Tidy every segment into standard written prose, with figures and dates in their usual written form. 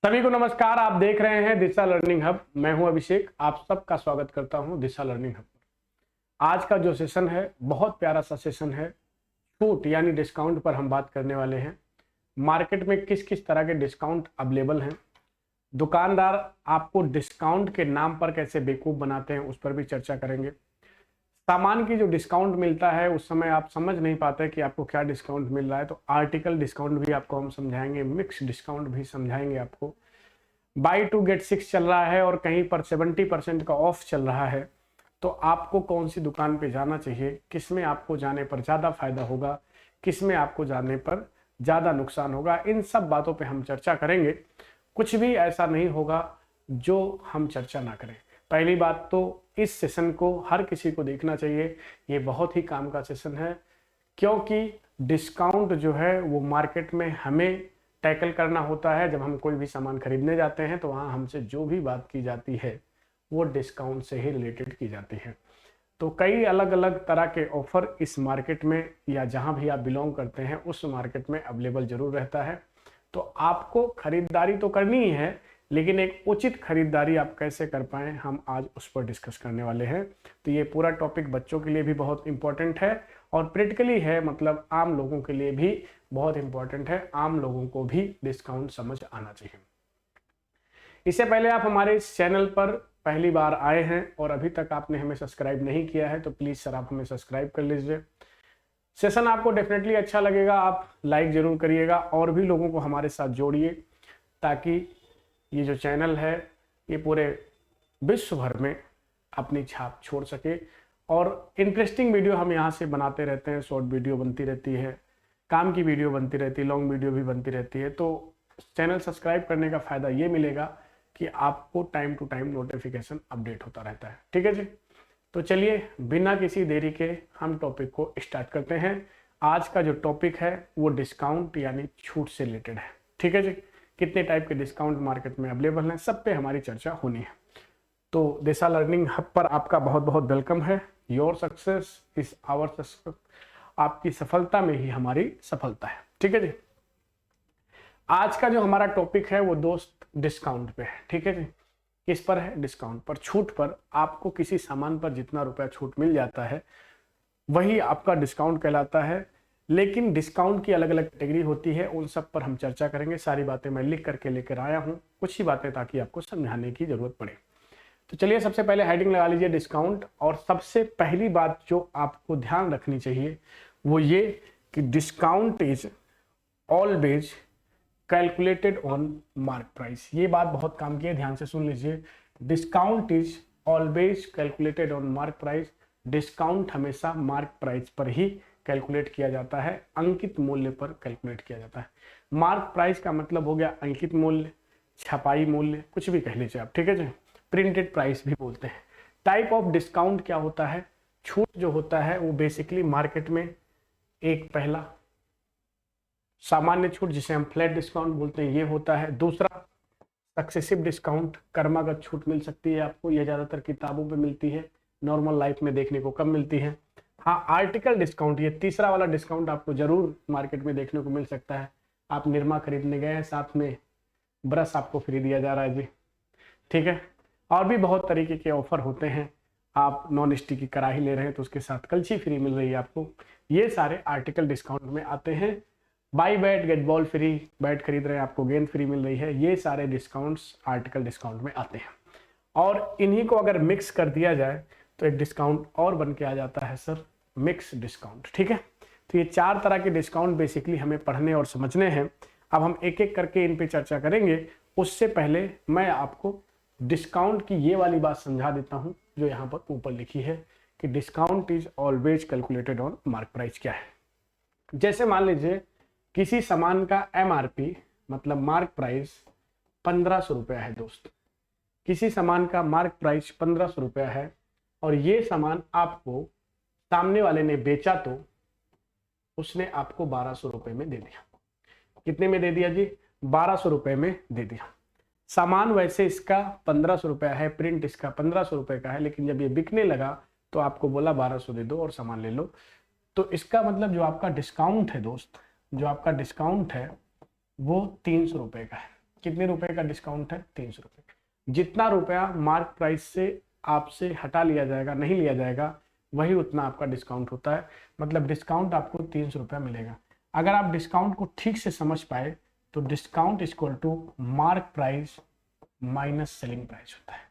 सभी को नमस्कार। आप देख रहे हैं दिशा लर्निंग हब। मैं हूं अभिषेक, आप सबका स्वागत करता हूं दिशा लर्निंग हब पर। आज का जो सेशन है बहुत प्यारा सा सेशन है। छूट यानी डिस्काउंट पर हम बात करने वाले हैं। मार्केट में किस किस तरह के डिस्काउंट अवेलेबल हैं, दुकानदार आपको डिस्काउंट के नाम पर कैसे बेवकूफ बनाते हैं, उस पर भी चर्चा करेंगे। सामान की जो डिस्काउंट मिलता है उस समय आप समझ नहीं पाते कि आपको क्या डिस्काउंट मिल रहा है, तो आर्टिकल डिस्काउंट भी आपको हम समझाएंगे, मिक्स डिस्काउंट भी समझाएंगे आपको। बाई टू गेट 6 चल रहा है और कहीं पर 70% का ऑफ चल रहा है, तो आपको कौन सी दुकान पे जाना चाहिए, किस में आपको जाने पर ज़्यादा फायदा होगा, किस में आपको जाने पर ज़्यादा नुकसान होगा, इन सब बातों पे हम चर्चा करेंगे। कुछ भी ऐसा नहीं होगा जो हम चर्चा ना करें। पहली बात तो इस सेशन को हर किसी को देखना चाहिए, ये बहुत ही काम का सेशन है, क्योंकि डिस्काउंट जो है वो मार्केट में हमें टैकल करना होता है। जब हम कोई भी सामान खरीदने जाते हैं तो वहाँ हमसे जो भी बात की जाती है वो डिस्काउंट से ही रिलेटेड की जाती है। तो कई अलग अलग तरह के ऑफर इस मार्केट में या जहाँ भी आप बिलोंग करते हैं उस मार्केट में अवेलेबल जरूर रहता है। तो आपको खरीदारी तो करनी ही है, लेकिन एक उचित खरीदारी आप कैसे कर पाएं हम आज उस पर डिस्कस करने वाले हैं। तो ये पूरा टॉपिक बच्चों के लिए भी बहुत इंपॉर्टेंट है और प्रैक्टिकली है, मतलब आम लोगों के लिए भी बहुत इंपॉर्टेंट है। आम लोगों को भी डिस्काउंट समझ आना चाहिए। इससे पहले आप हमारे इस चैनल पर पहली बार आए हैं और अभी तक आपने हमें सब्सक्राइब नहीं किया है तो प्लीज सर आप हमें सब्सक्राइब कर लीजिए। सेशन आपको डेफिनेटली अच्छा लगेगा, आप लाइक जरूर करिएगा और भी लोगों को हमारे साथ जोड़िए, ताकि ये जो चैनल है ये पूरे विश्व भर में अपनी छाप छोड़ सके। और इंटरेस्टिंग वीडियो हम यहाँ से बनाते रहते हैं, शॉर्ट वीडियो बनती रहती है, काम की वीडियो बनती रहती है, लॉन्ग वीडियो भी बनती रहती है। तो चैनल सब्सक्राइब करने का फ़ायदा ये मिलेगा कि आपको time to time notification update होता रहता है। ठीक है जी, तो चलिए बिना किसी देरी के हम टॉपिक को स्टार्ट करते हैं। आज का जो टॉपिक है वो डिस्काउंट यानी छूट से रिलेटेड है। ठीक है जी, कितने टाइप के डिस्काउंट मार्केट में अवेलेबल हैं, सब पे हमारी चर्चा होनी है। तो दिशा लर्निंग हब पर आपका बहुत बहुत वेलकम है। Your success is our success, आपकी सफलता में ही हमारी सफलता है। ठीक है जी, आज का जो हमारा टॉपिक है वो दोस्त डिस्काउंट पे है। ठीक है जी, किस पर है? डिस्काउंट पर, छूट पर। आपको किसी सामान पर जितना रुपया छूट मिल जाता है वही आपका डिस्काउंट कहलाता है। लेकिन डिस्काउंट की अलग अलग कैटेगरी होती है, उन सब पर हम चर्चा करेंगे। सारी बातें मैं लिख करके लेकर आया हूँ, कुछ ही बातें ताकि आपको समझाने की जरूरत पड़े। तो चलिए सबसे पहले हेडिंग लगा लीजिए डिस्काउंट। और सबसे पहली बात जो आपको ध्यान रखनी चाहिए वो ये कि discount is always calculated on mark price. ये बात बहुत काम की है, ध्यान से सुन लीजिए। Discount is always calculated on mark price. Discount हमेशा मार्क प्राइस पर ही कैलकुलेट किया जाता है, अंकित मूल्य पर कैलकुलेट किया जाता है। मार्क प्राइस का मतलब हो गया अंकित मूल्य, छपाई मूल्य, कुछ भी कह लीजिए आप। ठीक है जी, प्रिंटेड प्राइस भी बोलते हैं। टाइप ऑफ डिस्काउंट क्या होता है? छूट जो होता है वो बेसिकली मार्केट में एक पहला सामान्य छूट जिसे हम फ्लैट डिस्काउंट बोलते हैं ये होता है। दूसरा सक्सेसिव डिस्काउंट, क्रमागत छूट मिल सकती है आपको, यह ज्यादातर किताबों पे मिलती है, नॉर्मल लाइफ में देखने को कम मिलती है। हाँ, आर्टिकल डिस्काउंट, ये तीसरा वाला डिस्काउंट आपको जरूर मार्केट में देखने को मिल सकता है। आप निरमा खरीदने गए हैं, साथ में ब्रश आपको फ्री दिया जा रहा है जी। ठीक है, और भी बहुत तरीके के ऑफर होते हैं। आप नॉन स्टिक की कढ़ाई ले रहे हैं तो उसके साथ कलछी फ्री मिल रही है आपको। ये सारे आर्टिकल डिस्काउंट में आते हैं। Buy bat get ball free, bat खरीद रहे हैं आपको गेंद फ्री मिल रही है। ये सारे डिस्काउंट्स आर्टिकल डिस्काउंट में आते हैं। और इन्हीं को अगर मिक्स कर दिया जाए तो एक डिस्काउंट और बन के आ जाता है सर, मिक्स डिस्काउंट। ठीक है, तो ये चार तरह के डिस्काउंट बेसिकली हमें पढ़ने और समझने हैं। अब हम एक एक करके इन पे चर्चा करेंगे। उससे पहले मैं आपको डिस्काउंट की ये वाली बात समझा देता हूं जो यहाँ पर ऊपर लिखी है कि discount is always calculated on mark price. क्या है? जैसे मान लीजिए किसी सामान का एमआरपी मतलब मार्क प्राइस 1500 रुपया है दोस्त। किसी सामान का मार्क प्राइस 1500 रुपया है और ये सामान आपको सामने वाले ने बेचा तो उसने आपको 1200 रुपए में दे दिया। कितने में दे दिया जी? 1200 रुपए में दे दिया। सामान वैसे इसका 1500 रुपया है, प्रिंट इसका 1500 रुपए का है, लेकिन जब ये बिकने लगा तो आपको बोला 1200 दे दो और सामान ले लो। तो इसका मतलब जो आपका डिस्काउंट है दोस्त, जो आपका डिस्काउंट है वो 300 रुपए का है। कितने रुपए का डिस्काउंट है? 300 रुपये। जितना रुपया मार्क प्राइस से आपसे हटा लिया जाएगा, नहीं लिया जाएगा, वही उतना आपका डिस्काउंट होता है। मतलब डिस्काउंट आपको 300 रुपया मिलेगा। अगर आप डिस्काउंट को ठीक से समझ पाए तो discount equal to mark price minus selling price होता है।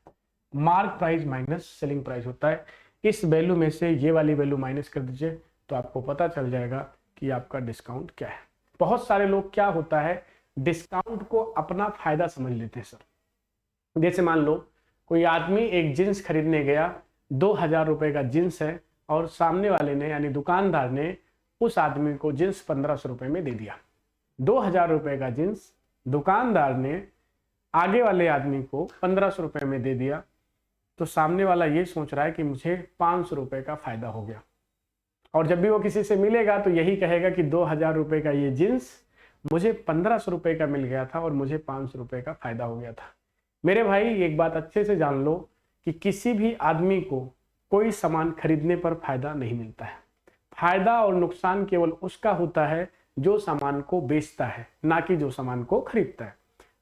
Mark price minus selling price होता है। इस वैल्यू में से ये वाली वैल्यू माइनस कर दीजिए तो आपको पता चल जाएगा कि आपका डिस्काउंट क्या है। बहुत सारे लोग क्या होता है, डिस्काउंट को अपना फायदा समझ लेते हैं सर। जैसे मान लो कोई आदमी एक जींस खरीदने गया, 2000 रुपए का जींस है, और सामने वाले ने यानी दुकानदार ने उस आदमी को जींस 1500 रुपए में दे दिया। 2000 रुपए का जींस दुकानदार ने आगे वाले आदमी को 1500 रुपए में दे दिया, तो सामने वाला ये सोच रहा है कि मुझे 500 रुपए का फायदा हो गया। और जब भी वो किसी से मिलेगा तो यही कहेगा कि 2000 रुपए का ये जींस मुझे 1500 रुपए का मिल गया था और मुझे 500 रुपए का फायदा हो गया था। मेरे भाई एक बात अच्छे से जान लो कि किसी भी आदमी को कोई सामान खरीदने पर फायदा नहीं मिलता है। फायदा और नुकसान केवल उसका होता है जो सामान को बेचता है, ना कि जो सामान को खरीदता है।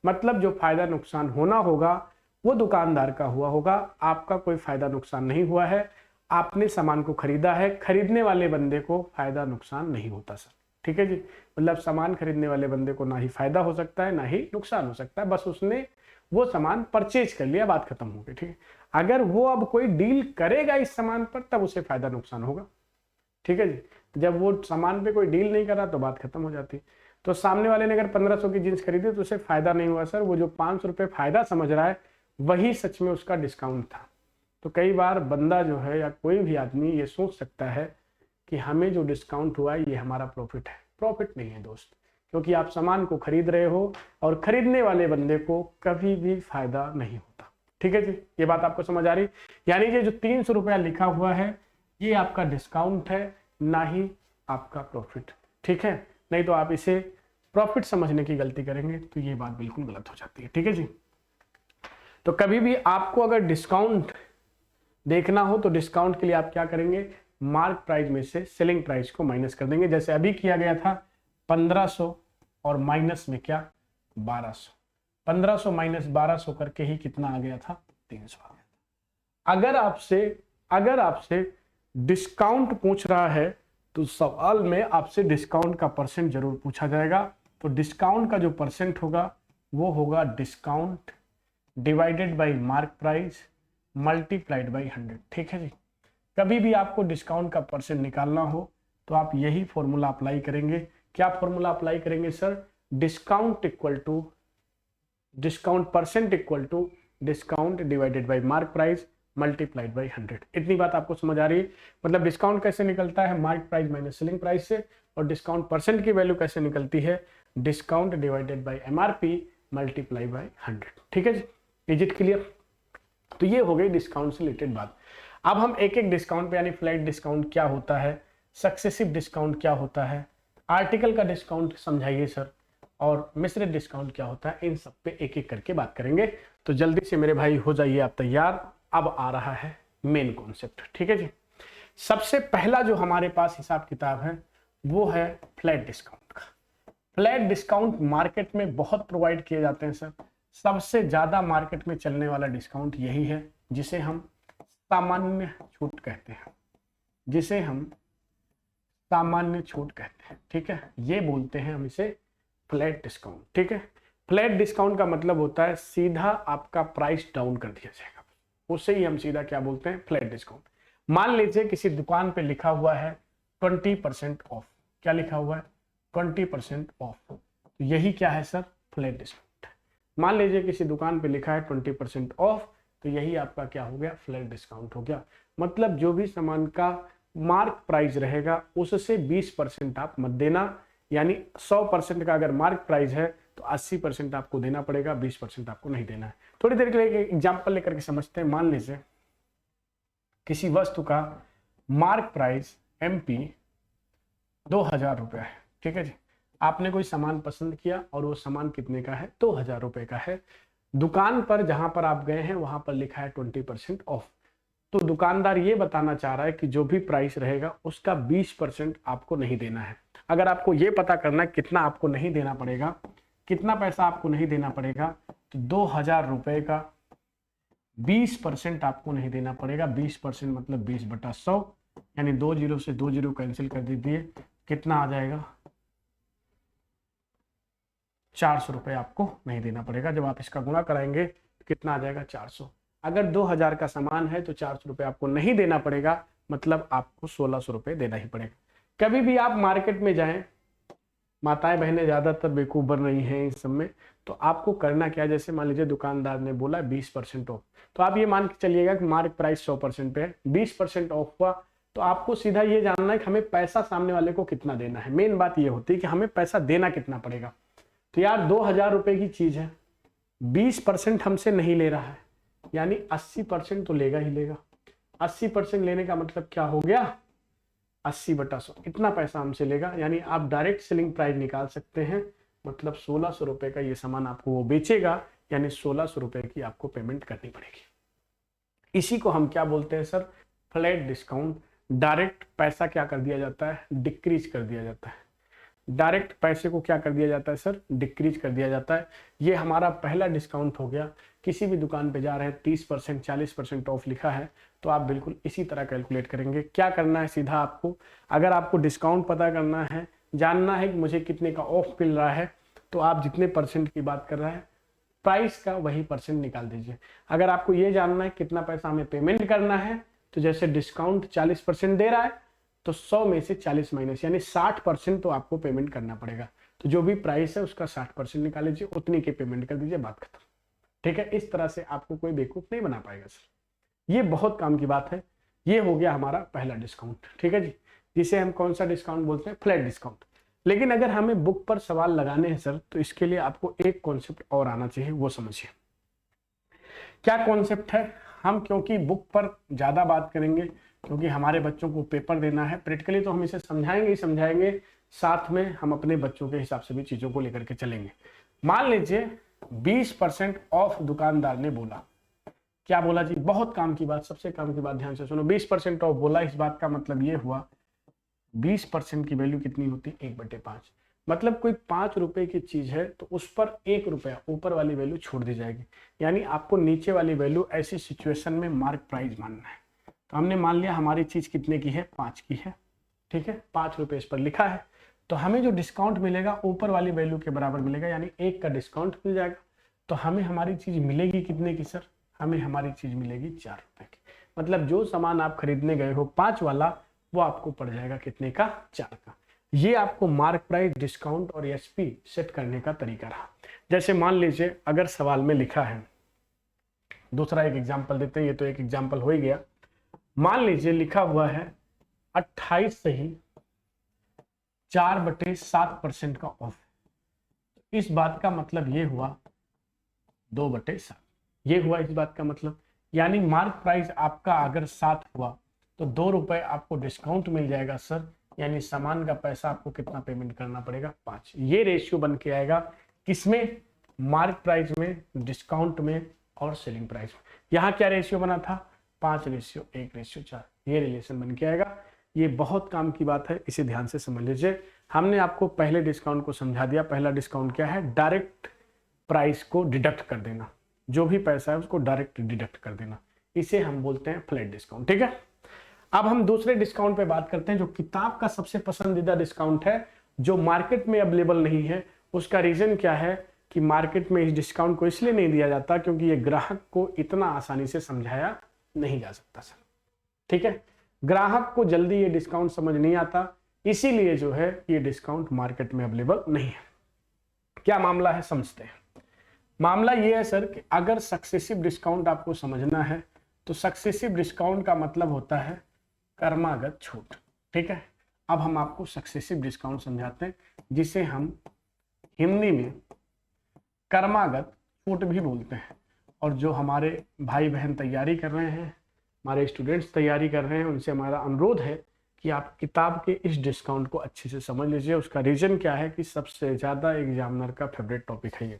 मतलब जो फायदा नुकसान होना होगा वो दुकानदार का हुआ होगा, आपका कोई फायदा नुकसान नहीं हुआ है। आपने सामान को खरीदा है, खरीदने वाले बंदे को फायदा नुकसान नहीं होता सर। ठीक है जी। मतलब सामान खरीदने वाले बंदे को ना ही फायदा हो सकता है ना ही नुकसान हो सकता है, बस उसने वो सामान परचेज कर लिया, बात खत्म हो गई। ठीक है। अगर वो अब कोई डील करेगा इस सामान पर तब उसे फायदा नुकसान होगा। ठीक है जी। जब वो सामान पे कोई डील नहीं कर रहा तो बात खत्म हो जाती। तो सामने वाले ने अगर 1500 की जींस खरीदी तो उसे फायदा नहीं हुआ सर। वो जो 500 रुपये फायदा समझ रहा है वही सच में उसका डिस्काउंट था। तो कई बार बंदा जो है या कोई भी आदमी ये सोच सकता है कि हमें जो डिस्काउंट हुआ है ये हमारा प्रॉफिट है। प्रॉफिट नहीं है दोस्त, क्योंकि आप सामान को खरीद रहे हो और खरीदने वाले बंदे को कभी भी फायदा नहीं होता। ठीक है जी। ये बात आपको समझ आ रही? यानी ये जो 300 रुपया लिखा हुआ है ये आपका डिस्काउंट है, ना ही आपका प्रॉफिट। ठीक है। नहीं तो आप इसे प्रॉफिट समझने की गलती करेंगे तो ये बात बिल्कुल गलत हो जाती है। ठीक है जी। तो कभी भी आपको अगर डिस्काउंट देखना हो तो डिस्काउंट के लिए आप क्या करेंगे, मार्क प्राइस में से सेलिंग प्राइस को माइनस कर देंगे। जैसे अभी किया गया था 1500 और माइनस में क्या 1200। 1500 माइनस 1200 करके ही कितना आ गया था, 300 आ गया था। अगर आपसे डिस्काउंट पूछ रहा है तो सवाल में आपसे डिस्काउंट का परसेंट जरूर पूछा जाएगा। तो डिस्काउंट का जो परसेंट होगा वो होगा discount divided by mark price multiplied by 100। ठीक है जी। कभी भी आपको डिस्काउंट का परसेंट निकालना हो तो आप यही फॉर्मूला अप्लाई करेंगे। क्या फॉर्मूला अप्लाई करेंगे sir? Discount percent equal to discount divided by mark price multiplied by 100। इतनी बात आपको समझ आ रही है? मतलब डिस्काउंट कैसे निकलता है, mark price minus selling price से, और डिस्काउंट परसेंट की वैल्यू कैसे निकलती है, discount divided bye MRP multiply by 100। ठीक है जी। Is it clear? तो ये हो गई डिस्काउंट से रिलेटेड बात। अब हम एक एक डिस्काउंट पे, यानी फ्लैट डिस्काउंट क्या होता है, सक्सेसिव डिस्काउंट क्या होता है, आर्टिकल का डिस्काउंट समझाइए सर, और मिश्रित डिस्काउंट क्या होता है, इन सब पे एक एक करके बात करेंगे। तो जल्दी से मेरे भाई हो जाइए आप तैयार। अब आ रहा है मेन कॉन्सेप्ट। ठीक है जी। सबसे पहला जो हमारे पास हिसाब किताब है वो है फ्लैट डिस्काउंट का। फ्लैट डिस्काउंट मार्केट में बहुत प्रोवाइड किए जाते हैं सर। सबसे ज्यादा मार्केट में चलने वाला डिस्काउंट यही है जिसे हम सामान्य छूट कहते हैं, जिसे हम सामान्य छूट कहते हैं। ठीक है। ये बोलते हैं हम इसे फ्लैट डिस्काउंट। ठीक है। फ्लैट डिस्काउंट का मतलब होता है सीधा आपका प्राइस डाउन कर दिया जाएगा, उसे ही हम सीधा क्या बोलते हैं, फ्लैट डिस्काउंट। मान लीजिए किसी दुकान पे लिखा हुआ है 20% ऑफ। क्या लिखा हुआ है? 20% ऑफ। तो यही क्या है सर, फ्लैट डिस्काउंट। मान लीजिए किसी दुकान पे लिखा है 20% ऑफ, तो यही आपका क्या हो गया, फ्लैट डिस्काउंट हो गया। मतलब जो भी सामान का मार्क प्राइस रहेगा उससे 20% आप मत देना। यानी 100% का अगर मार्क प्राइस है तो 80% आपको देना पड़ेगा, 20% आपको नहीं देना है। थोड़ी देर के लिए एग्जांपल लेकर के समझते हैं। मान लीजिए किसी वस्तु का मार्क प्राइस MP 2000 रुपया है। ठीक है जी। आपने कोई सामान पसंद किया और वो सामान कितने का है, 2000 रुपए का है। दुकान पर जहां पर आप गए हैं वहां पर लिखा है 20% ऑफ। तो दुकानदार ये बताना चाह रहा है कि जो भी प्राइस रहेगा उसका 20% आपको नहीं देना है। अगर आपको ये पता करना है कितना आपको नहीं देना पड़ेगा कितना पैसा आपको नहीं देना पड़ेगा, तो 2000 रुपए का 20% आपको नहीं देना पड़ेगा। 20% मतलब 20/100, यानी 2 जीरो से 2 जीरो कैंसिल कर दीजिए, कितना आ जाएगा, 400 रुपये आपको नहीं देना पड़ेगा। जब आप इसका गुणा कराएंगे तो कितना आ जाएगा, 400। अगर 2000 का सामान है तो 400 रुपये आपको नहीं देना पड़ेगा, मतलब आपको 1600 रुपये देना ही पड़ेगा। कभी भी आप मार्केट में जाएं, माताएं बहनें ज़्यादातर बेवकूफ़ बन रही हैं इस सब में, तो आपको करना क्या है, जैसे मान लीजिए दुकानदार ने बोला 20% ऑफ, तो आप ये मान के चलिएगा कि मार्क प्राइस 100% पे है, 20% ऑफ हुआ, तो आपको सीधा ये जानना है कि हमें पैसा सामने वाले को कितना देना है। मेन बात ये होती है कि हमें पैसा देना कितना पड़ेगा। तो यार 2000 रुपये की चीज़ है, 20% हमसे नहीं ले रहा है, यानी 80% तो लेगा ही लेगा। 80% लेने का मतलब क्या हो गया, 80/100, इतना पैसा हमसे लेगा। यानी आप डायरेक्ट सेलिंग प्राइस निकाल सकते हैं, मतलब 1600 रुपये का ये सामान आपको वो बेचेगा, यानी 1600 रुपये की आपको पेमेंट करनी पड़ेगी। इसी को हम क्या बोलते हैं सर, फ्लैट डिस्काउंट। डायरेक्ट पैसा क्या कर दिया जाता है, डिक्रीज कर दिया जाता है। डायरेक्ट पैसे को क्या कर दिया जाता है सर, डिक्रीज कर दिया जाता है। ये हमारा पहला डिस्काउंट हो गया। किसी भी दुकान पे जा रहे हैं, 30% 40% ऑफ लिखा है, तो आप बिल्कुल इसी तरह कैलकुलेट करेंगे। क्या करना है, सीधा आपको, अगर आपको डिस्काउंट पता करना है, जानना है कि मुझे कितने का ऑफ मिल रहा है, तो आप जितने परसेंट की बात कर रहे हैं, प्राइस का वही परसेंट निकाल दीजिए। अगर आपको ये जानना है कितना पैसा हमें पेमेंट करना है, तो जैसे डिस्काउंट 40% दे रहा है, तो 100 में से 40 माइनस, यानी 60% तो आपको पेमेंट करना पड़ेगा। तो जो भी प्राइस है उसका 60% निकाल लीजिए, उतनी की पेमेंट कर दीजिए, बात खत्म। ठीक है, इस तरह से आपको कोई बेवकूफ नहीं बना पाएगा सर। ये बहुत काम की बात है। ये हो गया हमारा पहला डिस्काउंट, ठीक है जी, जिसे हम कौन सा डिस्काउंट बोलते हैं, फ्लैट डिस्काउंट। लेकिन अगर हमें बुक पर सवाल लगाने हैं सर, तो इसके लिए आपको एक कॉन्सेप्ट और आना चाहिए, वो समझिए। क्या कॉन्सेप्ट है, हम क्योंकि बुक पर ज्यादा बात करेंगे, क्योंकि हमारे बच्चों को पेपर देना है, प्रैक्टिकली तो हम इसे समझाएंगे ही समझाएंगे, साथ में हम अपने बच्चों के हिसाब से भी चीजों को लेकर के चलेंगे। मान लीजिए 20% ऑफ दुकानदार ने बोला, क्या बोला जी, बहुत काम की बात, सबसे काम की बात, ध्यान से सुनो। 20% ऑफ बोला, इस बात का मतलब ये हुआ 20% की वैल्यू कितनी होती है, 1/5। मतलब कोई 5 रुपए की चीज है तो उस पर 1 रुपया ऊपर वाली वैल्यू छोड़ दी जाएगी, यानी आपको नीचे वाली वैल्यू ऐसी सिचुएशन में मार्क प्राइस मानना है। तो हमने मान लिया हमारी चीज कितने की है, 5 की है, ठीक है, 5 रुपए इस पर लिखा है, तो हमें जो डिस्काउंट मिलेगा ऊपर वाली वैल्यू के बराबर मिलेगा, यानी 1 का डिस्काउंट मिल जाएगा। तो हमें हमारी चीज मिलेगी कितने की सर, हमें हमारी चीज मिलेगी 4 रुपए की। मतलब जो सामान आप खरीदने गए हो 5 वाला, वो आपको पड़ जाएगा कितने का, 4 का। ये आपको मार्क प्राइस, डिस्काउंट और एसपी सेट करने का तरीका रहा। जैसे मान लीजिए अगर सवाल में लिखा है, दूसरा एक एग्जांपल देते हैं, ये तो एक एग्जांपल हो ही गया। मान लीजिए लिखा हुआ है 28 से ही 4/7% का ऑफ। इस बात का मतलब ये हुआ 2/7, ये हुआ इस बात का मतलब, यानी मार्क प्राइस आपका अगर 7 हुआ तो 2 रुपए आपको डिस्काउंट मिल जाएगा सर, यानी सामान का पैसा आपको कितना पेमेंट करना पड़ेगा, 5। ये रेशियो बन के आएगा किसमें, मार्क प्राइस में, डिस्काउंट में और सेलिंग प्राइस में। यहाँ क्या रेशियो बना था, 5:1:4, ये रिलेशन बन के आएगा। ये बहुत काम की बात है, इसे ध्यान से समझ लीजिए। हमने आपको पहले डिस्काउंट को समझा दिया। पहला डिस्काउंट क्या है, डायरेक्ट प्राइस को डिडक्ट कर देना, जो भी पैसा है उसको डायरेक्ट डिडक्ट कर देना, इसे हम बोलते हैं फ्लैट डिस्काउंट, ठीक है। अब हम दूसरे डिस्काउंट पे बात करते हैं, जो किताब का सबसे पसंदीदा डिस्काउंट है, जो मार्केट में अवेलेबल नहीं है। उसका रीजन क्या है कि मार्केट में इस डिस्काउंट को इसलिए नहीं दिया जाता क्योंकि ये ग्राहक को इतना आसानी से समझाया नहीं जा सकता सर, ठीक है। ग्राहक को जल्दी ये डिस्काउंट समझ नहीं आता, इसीलिए जो है ये डिस्काउंट मार्केट में अवेलेबल नहीं है। क्या मामला है, समझते हैं। मामला ये है सर कि अगर सक्सेसिव डिस्काउंट आपको समझना है, तो सक्सेसिव डिस्काउंट का मतलब होता है क्रमागत छूट, ठीक है। अब हम आपको सक्सेसिव डिस्काउंट समझाते हैं, जिसे हम हिंदी में क्रमागत छूट भी बोलते हैं। और जो हमारे भाई बहन तैयारी कर रहे हैं, हमारे स्टूडेंट्स तैयारी कर रहे हैं, उनसे हमारा अनुरोध है कि आप किताब के इस डिस्काउंट को अच्छे से समझ लीजिए। उसका रीजन क्या है कि सबसे ज़्यादा एग्जामिनर का फेवरेट टॉपिक है ये,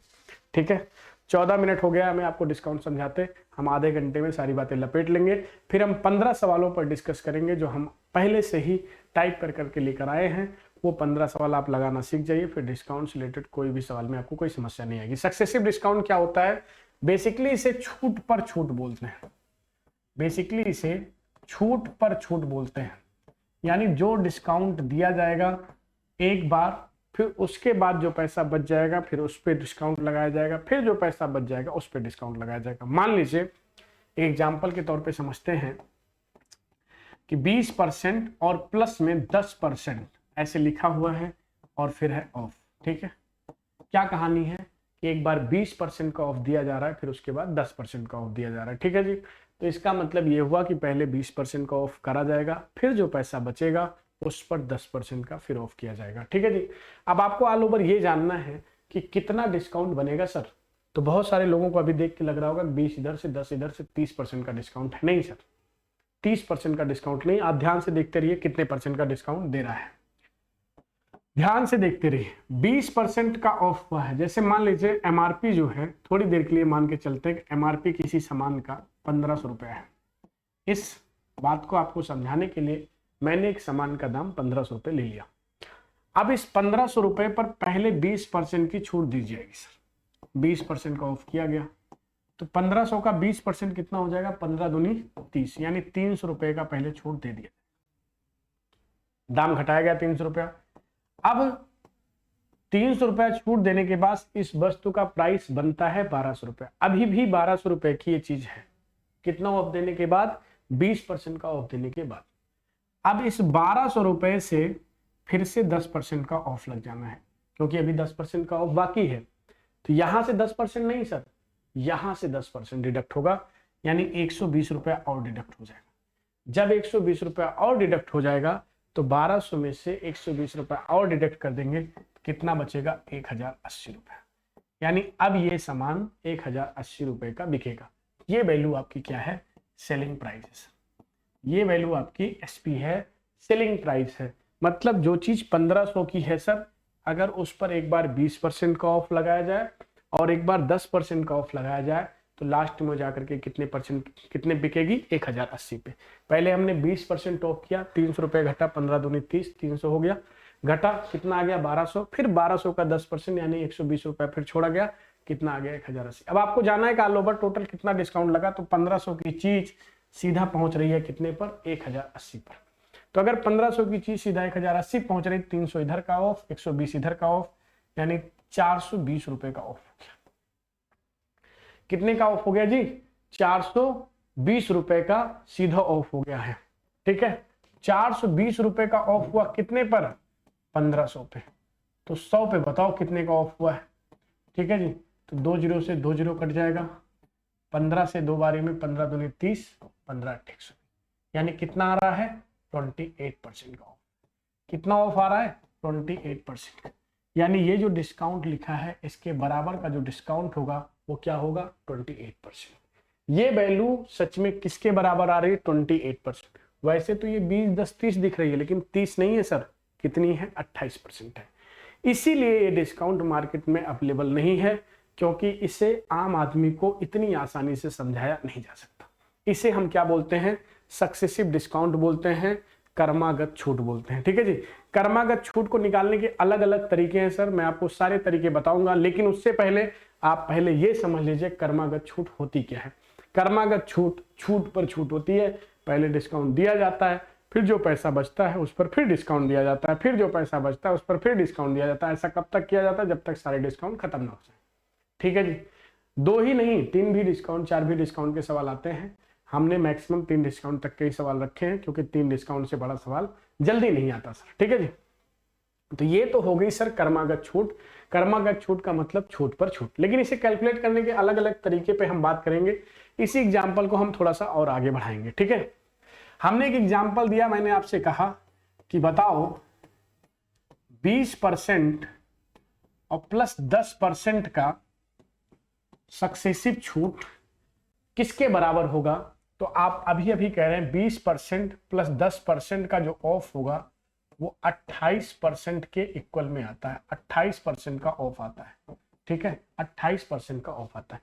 ठीक है। 14 मिनट हो गया हमें आपको डिस्काउंट समझाते, हम आधे घंटे में सारी बातें लपेट लेंगे। फिर हम 15 सवालों पर डिस्कस करेंगे, जो हम पहले से ही टाइप कर करके लेकर आए हैं। वो 15 सवाल आप लगाना सीख जाइए, फिर डिस्काउंट से रिलेटेड कोई भी सवाल में आपको कोई समस्या नहीं आएगी। सक्सेसिव डिस्काउंट क्या होता है? बेसिकली इसे छूट पर छूट बोलते हैं। बेसिकली इसे छूट पर छूट बोलते हैं, यानी जो डिस्काउंट दिया जाएगा एक बार, फिर उसके बाद जो पैसा बच जाएगा फिर उस पर डिस्काउंट लगाया जाएगा, फिर जो पैसा बच जाएगा उस पर डिस्काउंट लगाया जाएगा। मान लीजिए एक एग्जाम्पल के तौर पे समझते हैं कि 20% और प्लस में 10% ऐसे लिखा हुआ है और फिर है ऑफ। ठीक है, क्या कहानी है कि एक बार 20% का ऑफ दिया जा रहा है, फिर उसके बाद 10% का ऑफ दिया जा रहा है। ठीक है जी, तो इसका मतलब ये हुआ कि पहले 20% का ऑफ करा जाएगा, फिर जो पैसा बचेगा उस पर 10% का फिर ऑफ किया जाएगा। ठीक है जी, अब आपको ऑल ओवर ये जानना है कि कितना डिस्काउंट बनेगा सर। तो बहुत सारे लोगों को अभी देख के लग रहा होगा 20 इधर से 10 इधर से 30% का डिस्काउंट है। नहीं सर, 30% का डिस्काउंट नहीं। आप ध्यान से देखते रहिए कितने परसेंट का डिस्काउंट दे रहा है, ध्यान से देखते रहिए। 20% का ऑफ हुआ है। जैसे मान लीजिए एमआरपी जो है, थोड़ी देर के लिए मान के चलते हैं एमआरपी किसी सामान का 1500 रुपया है। इस बात को आपको समझाने के लिए मैंने एक सामान का दाम 1500 रुपये ले लिया। अब इस 1500 रुपये पर पहले 20% की छूट दी जाएगी सर। 20% का ऑफ किया गया तो 1500 का 20% कितना हो जाएगा? 15 दूनी 30, यानी 300 रुपये का पहले छूट दे दिया, दाम घटाया गया 300 रुपया। अब 300 रुपया छूट देने के बाद इस वस्तु का प्राइस बनता है 1200 रुपया। अभी भी 1200 रुपये की ये चीज है। कितना ऑफ देने के बाद? 20% का ऑफ देने के बाद। अब इस 1200 रुपये से फिर से 10% का ऑफ लग जाना है, क्योंकि अभी 10% का ऑफ बाकी है। तो यहां से 10% नहीं सर, यहां से 10% डिडक्ट होगा, यानी 120 रुपया और डिडक्ट हो जाएगा। जब 120 रुपया और डिडक्ट हो जाएगा तो 1200 में से 120 रुपया और डिडक्ट कर देंगे, कितना बचेगा? 1080 रुपया। यानी अब ये सामान 1080 रुपये का बिकेगा। ये वैल्यू आपकी क्या है? Selling price. ये वैल्यू आपकी एसपी है, सेलिंग प्राइस है। मतलब जो चीज 1500 की है सर, अगर उस पर एक बार 20% का ऑफ लगाया जाए और एक बार 10% का ऑफ लगाया जाए तो लास्ट में जाकर के कितने बिकेगी? 1080 पे। पहले हमने 20% ऑफ किया, 300 रुपये घटा, 15 दूनी 30, 300 हो गया, घटा कितना आ गया? 1200। फिर 1200 का 10% यानी 120 रुपया फिर छोड़ा गया, कितना आ गया? 1080। अब आपको जाना है कि ऑल ओवर टोटल कितना डिस्काउंट लगा, तो 1500 की चीज सीधा पहुंच रही है कितने पर? 1080 पर। तो अगर 1500 की चीज सीधा 1080 पहुंच रही, 300 इधर का ऑफ, 120 इधर का ऑफ, यानी 420 रुपए का ऑफ हो गया। कितने का ऑफ हो गया जी? 420 रुपए का सीधा ऑफ हो गया है। ठीक है, 420 रुपए का ऑफ हुआ कितने पर? 1500 पे। तो 100 पे बताओ कितने का ऑफ हुआ है? ठीक है जी, तो 2 जीरो से 2 जीरो कट जाएगा, 15 से 2 बारी में 15 दूनी 30, 15 120, यानी कितना आ रहा है? 28% का ऑफ। कितना ऑफ आ रहा है? 28%। यानी ये जो डिस्काउंट लिखा है इसके बराबर का जो डिस्काउंट होगा वो क्या होगा? 28%। ये वैल्यू सच में किसके बराबर आ रही है? 28%। वैसे तो ये 20 10 30 दिख रही है, लेकिन 30 नहीं है सर, कितनी है? 28% है। इसीलिए ये डिस्काउंट मार्केट में अवेलेबल नहीं है, क्योंकि इसे आम आदमी को इतनी आसानी से समझाया नहीं जा सकता। इसे हम क्या बोलते हैं? सक्सेसिव डिस्काउंट बोलते हैं, कर्मागत छूट बोलते हैं। ठीक है जी, कर्मागत छूट को निकालने के अलग अलग तरीके हैं सर, मैं आपको सारे तरीके बताऊंगा, लेकिन उससे पहले आप पहले ये समझ लीजिए कर्मागत छूट होती क्या है। कर्मागत छूट छूट पर छूट होती है। पहले डिस्काउंट दिया जाता है, फिर जो पैसा बचता है उस पर फिर डिस्काउंट दिया जाता है, फिर जो पैसा बचता है उस पर फिर डिस्काउंट दिया जाता है। ऐसा कब तक किया जाता है? जब तक सारे डिस्काउंट खत्म ना हो जाए। ठीक है जी, 2 ही नहीं 3 भी डिस्काउंट, 4 भी डिस्काउंट के सवाल आते हैं। हमने मैक्सिमम 3 डिस्काउंट तक के ही सवाल रखे हैं, क्योंकि 3 डिस्काउंट से बड़ा सवाल जल्दी नहीं आता सर। ठीक है जी, तो ये तो हो गई सर कर्मागत छूट। कर्मागत छूट का मतलब छूट पर छूट, लेकिन इसे कैलकुलेट करने के अलग अलग तरीके पे हम बात करेंगे। इसी एग्जाम्पल को हम थोड़ा सा और आगे बढ़ाएंगे। ठीक है, हमने एक एग्जाम्पल दिया, मैंने आपसे कहा कि बताओ 20% और प्लस 10% का सक्सेसिव छूट किसके बराबर होगा? तो आप अभी अभी कह रहे हैं 20% प्लस 10% का जो ऑफ होगा वो 28% के इक्वल में आता है। 28% का ऑफ आता है। ठीक है, 28% का ऑफ आता है।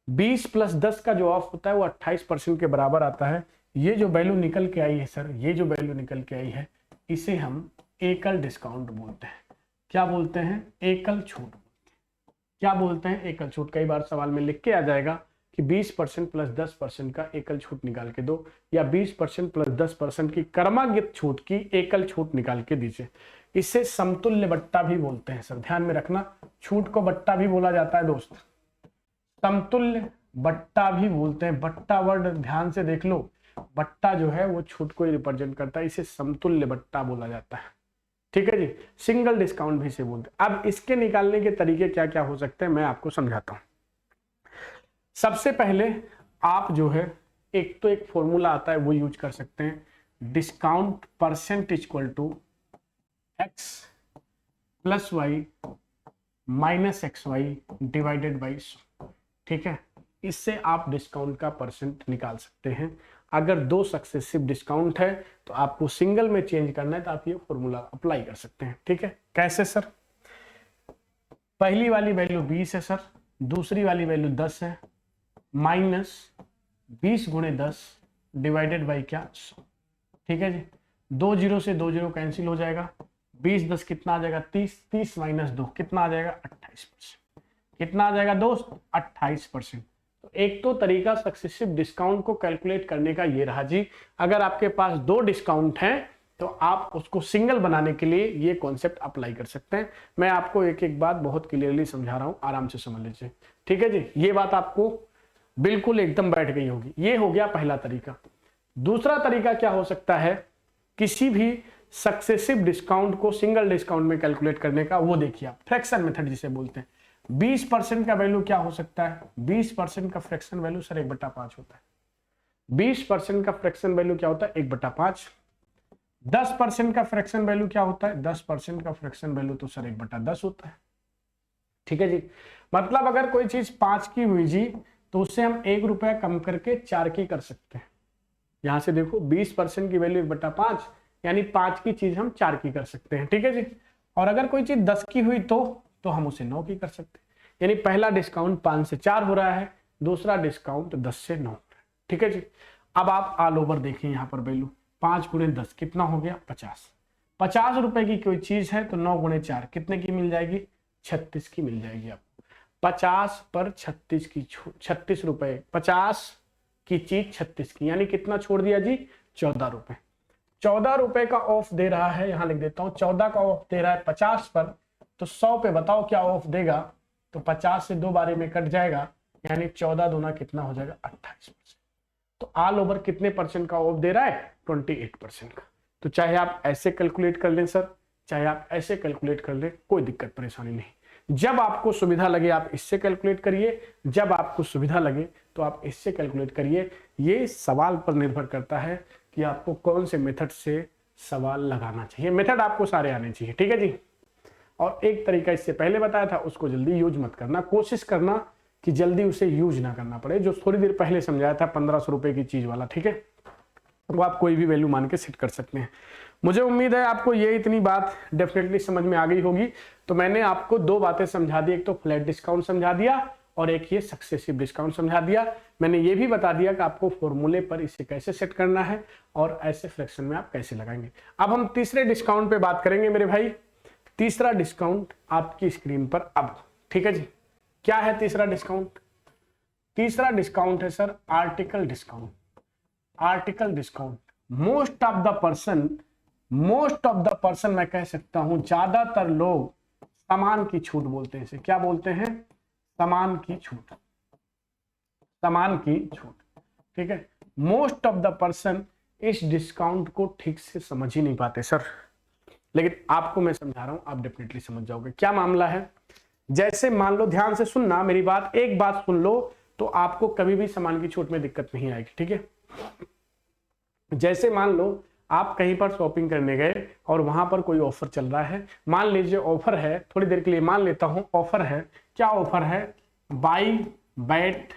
20 प्लस 10 का जो ऑफ होता है वो 28% के बराबर आता है। ये जो वैल्यू निकल के आई है सर, ये जो वैल्यू निकल के आई है, इसे हम एकल डिस्काउंट बोलते हैं। क्या बोलते हैं? एकल छूट। क्या बोलते हैं? एकल छूट। कई बार सवाल में लिख के आ जाएगा कि 20% प्लस 10% का एकल छूट निकाल के दो, या 20% प्लस 10% की क्रमागत छूट की एकल छूट निकाल के दीजिए। इसे समतुल्य बट्टा भी बोलते हैं सर, ध्यान में रखना। छूट को बट्टा भी बोला जाता है दोस्त, समतुल्य बट्टा भी बोलते हैं। बट्टा वर्ड ध्यान से देख लो, बट्टा जो है वो छूट को रिप्रेजेंट करता है, इसे समतुल्य बट्टा बोला जाता है। ठीक है जी। सिंगल डिस्काउंट भी इसे बोलते हैं। अब इसके निकालने के तरीके क्या क्या हो सकते हैं मैं आपको समझाता हूं। सबसे पहले आप जो है एक फॉर्मूला आता है वो यूज कर सकते हैं, discount percent equal to X plus Y minus x Y divided by 100। ठीक है, इससे आप डिस्काउंट का परसेंट निकाल सकते हैं। अगर दो सक्सेसिव डिस्काउंट है तो आपको सिंगल में चेंज करना है तो आप ये फॉर्मूला अप्लाई कर सकते हैं। ठीक है, कैसे सर? पहली वाली वैल्यू 20 है सर, दूसरी वाली वैल्यू 10 है, माइनस 20 गुणे 10 डिवाइडेड बाई क्या 100। ठीक है जी, 2 जीरो से 2 जीरो कैंसिल हो जाएगा, 20 10 कितना आ जाएगा 30, 30 माइनस 2 कितना आ जाएगा 28%। कितना आ जाएगा दोस्त? 28%। तो एक तो तरीका सक्सेसिव डिस्काउंट को कैलकुलेट करने का ये रहा जी। अगर आपके पास दो डिस्काउंट हैं तो आप उसको सिंगल बनाने के लिए ये कॉन्सेप्ट अप्लाई कर सकते हैं। मैं आपको एक एक बात बहुत क्लियरली समझा रहा हूं, आराम से समझ लीजिए। ठीक है जी, ये बात आपको बिल्कुल एकदम बैठ गई होगी। ये हो गया पहला तरीका। दूसरा तरीका क्या हो सकता है किसी भी सक्सेसिव डिस्काउंट को सिंगल डिस्काउंट में कैलकुलेट करने का? वो देखिए आप, फ्रैक्शन मेथड जिसे बोलते हैं। 20% का वैल्यू क्या हो सकता है? 20% का फ्रैक्शन वैल्यू सर 1/5 होता है। 20% का फ्रैक्शन वैल्यू क्या होता है? 1/5। 10% का फ्रैक्शन वैल्यू क्या होता है? 10% का फ्रैक्शन वैल्यू तो सर 1/10 होता है। ठीक है जी, मतलब अगर कोई चीज 5 की हुई जी तो उससे हम 1 रुपया कम करके 4 की कर सकते हैं। यहां से देखो 20% की वैल्यू 1/5 यानी 5 की चीज हम 4 की कर सकते हैं। ठीक है जी, और अगर कोई चीज 10 की हुई तो हम उसे 9 की कर सकते हैं। यानी पहला डिस्काउंट 5 से 4 हो रहा है, दूसरा डिस्काउंट 10 से 9। ठीक है जी, अब आप ऑल ओवर देखें, यहाँ पर वैल्यू 5 गुणे 10 कितना हो गया 50। 50 रुपए की कोई चीज है तो 9 गुणे 4 कितने की मिल जाएगी? 36 की मिल जाएगी आपको। 50 पर 36 की छूट, 36 रुपए, 50 की चीज 36 की, यानी कितना छोड़ दिया जी? 14 रुपए। 14 रुपए का ऑफ दे रहा है, यहां लिख देता हूं, 14 का ऑफ दे रहा है 50 पर, तो 100 पे बताओ क्या ऑफ देगा? तो 50 से 2 बारे में कट जाएगा, यानी 14 दूना कितना हो जाएगा? 28%। तो ऑल ओवर कितने परसेंट का ऑफ दे रहा है? 28% का। तो चाहे आप ऐसे कैलकुलेट कर लें सर, चाहे आप ऐसे कैलकुलेट कर लें, कोई दिक्कत परेशानी नहीं। जब आपको सुविधा लगे आप इससे कैलकुलेट करिए, जब आपको सुविधा लगे तो आप इससे कैलकुलेट करिए। ये सवाल पर निर्भर करता है कि आपको कौन से मेथड से सवाल लगाना चाहिए। मेथड आपको सारे आने चाहिए। ठीक है जी, और एक तरीका इससे पहले बताया था, उसको जल्दी यूज मत करना, कोशिश करना कि जल्दी उसे यूज ना करना पड़े। जो थोड़ी देर पहले समझाया था 1500 रुपए की चीज वाला, ठीक है, वो आप कोई भी वैल्यू मान के सेट कर सकते हैं। मुझे उम्मीद है आपको ये इतनी बात डेफिनेटली समझ में आ गई होगी। तो मैंने आपको 2 बातें समझा दी, एक तो फ्लैट डिस्काउंट समझा दिया और एक ये सक्सेसिव डिस्काउंट समझा दिया। मैंने ये भी बता दिया कि आपको फॉर्मूले पर इसे कैसे सेट करना है और ऐसे फ्रैक्शन में आप कैसे लगाएंगे। अब हम तीसरे डिस्काउंट पे बात करेंगे मेरे भाई। तीसरा डिस्काउंट आपकी स्क्रीन पर अब, ठीक है जी। क्या है तीसरा डिस्काउंट? तीसरा डिस्काउंट है sir article discount. Article discount most of the person मैं कह सकता हूं ज्यादातर लोग सामान की छूट बोलते हैं। इसे क्या बोलते हैं? सामान की छूट। सामान की छूट, ठीक है। मोस्ट ऑफ द पर्सन इस डिस्काउंट को ठीक से समझ ही नहीं पाते सर, लेकिन आपको मैं समझा रहा हूं, आप डेफिनेटली समझ जाओगे। क्या मामला है? जैसे मान लो, ध्यान से सुनना मेरी बात, एक बात सुन लो तो आपको कभी भी सामान की छूट में दिक्कत नहीं आएगी, ठीक है। जैसे मान लो आप कहीं पर शॉपिंग करने गए और वहां पर कोई ऑफर चल रहा है। मान लीजिए ऑफर है, थोड़ी देर के लिए मान लेता हूं ऑफर है। क्या ऑफर है? Buy bat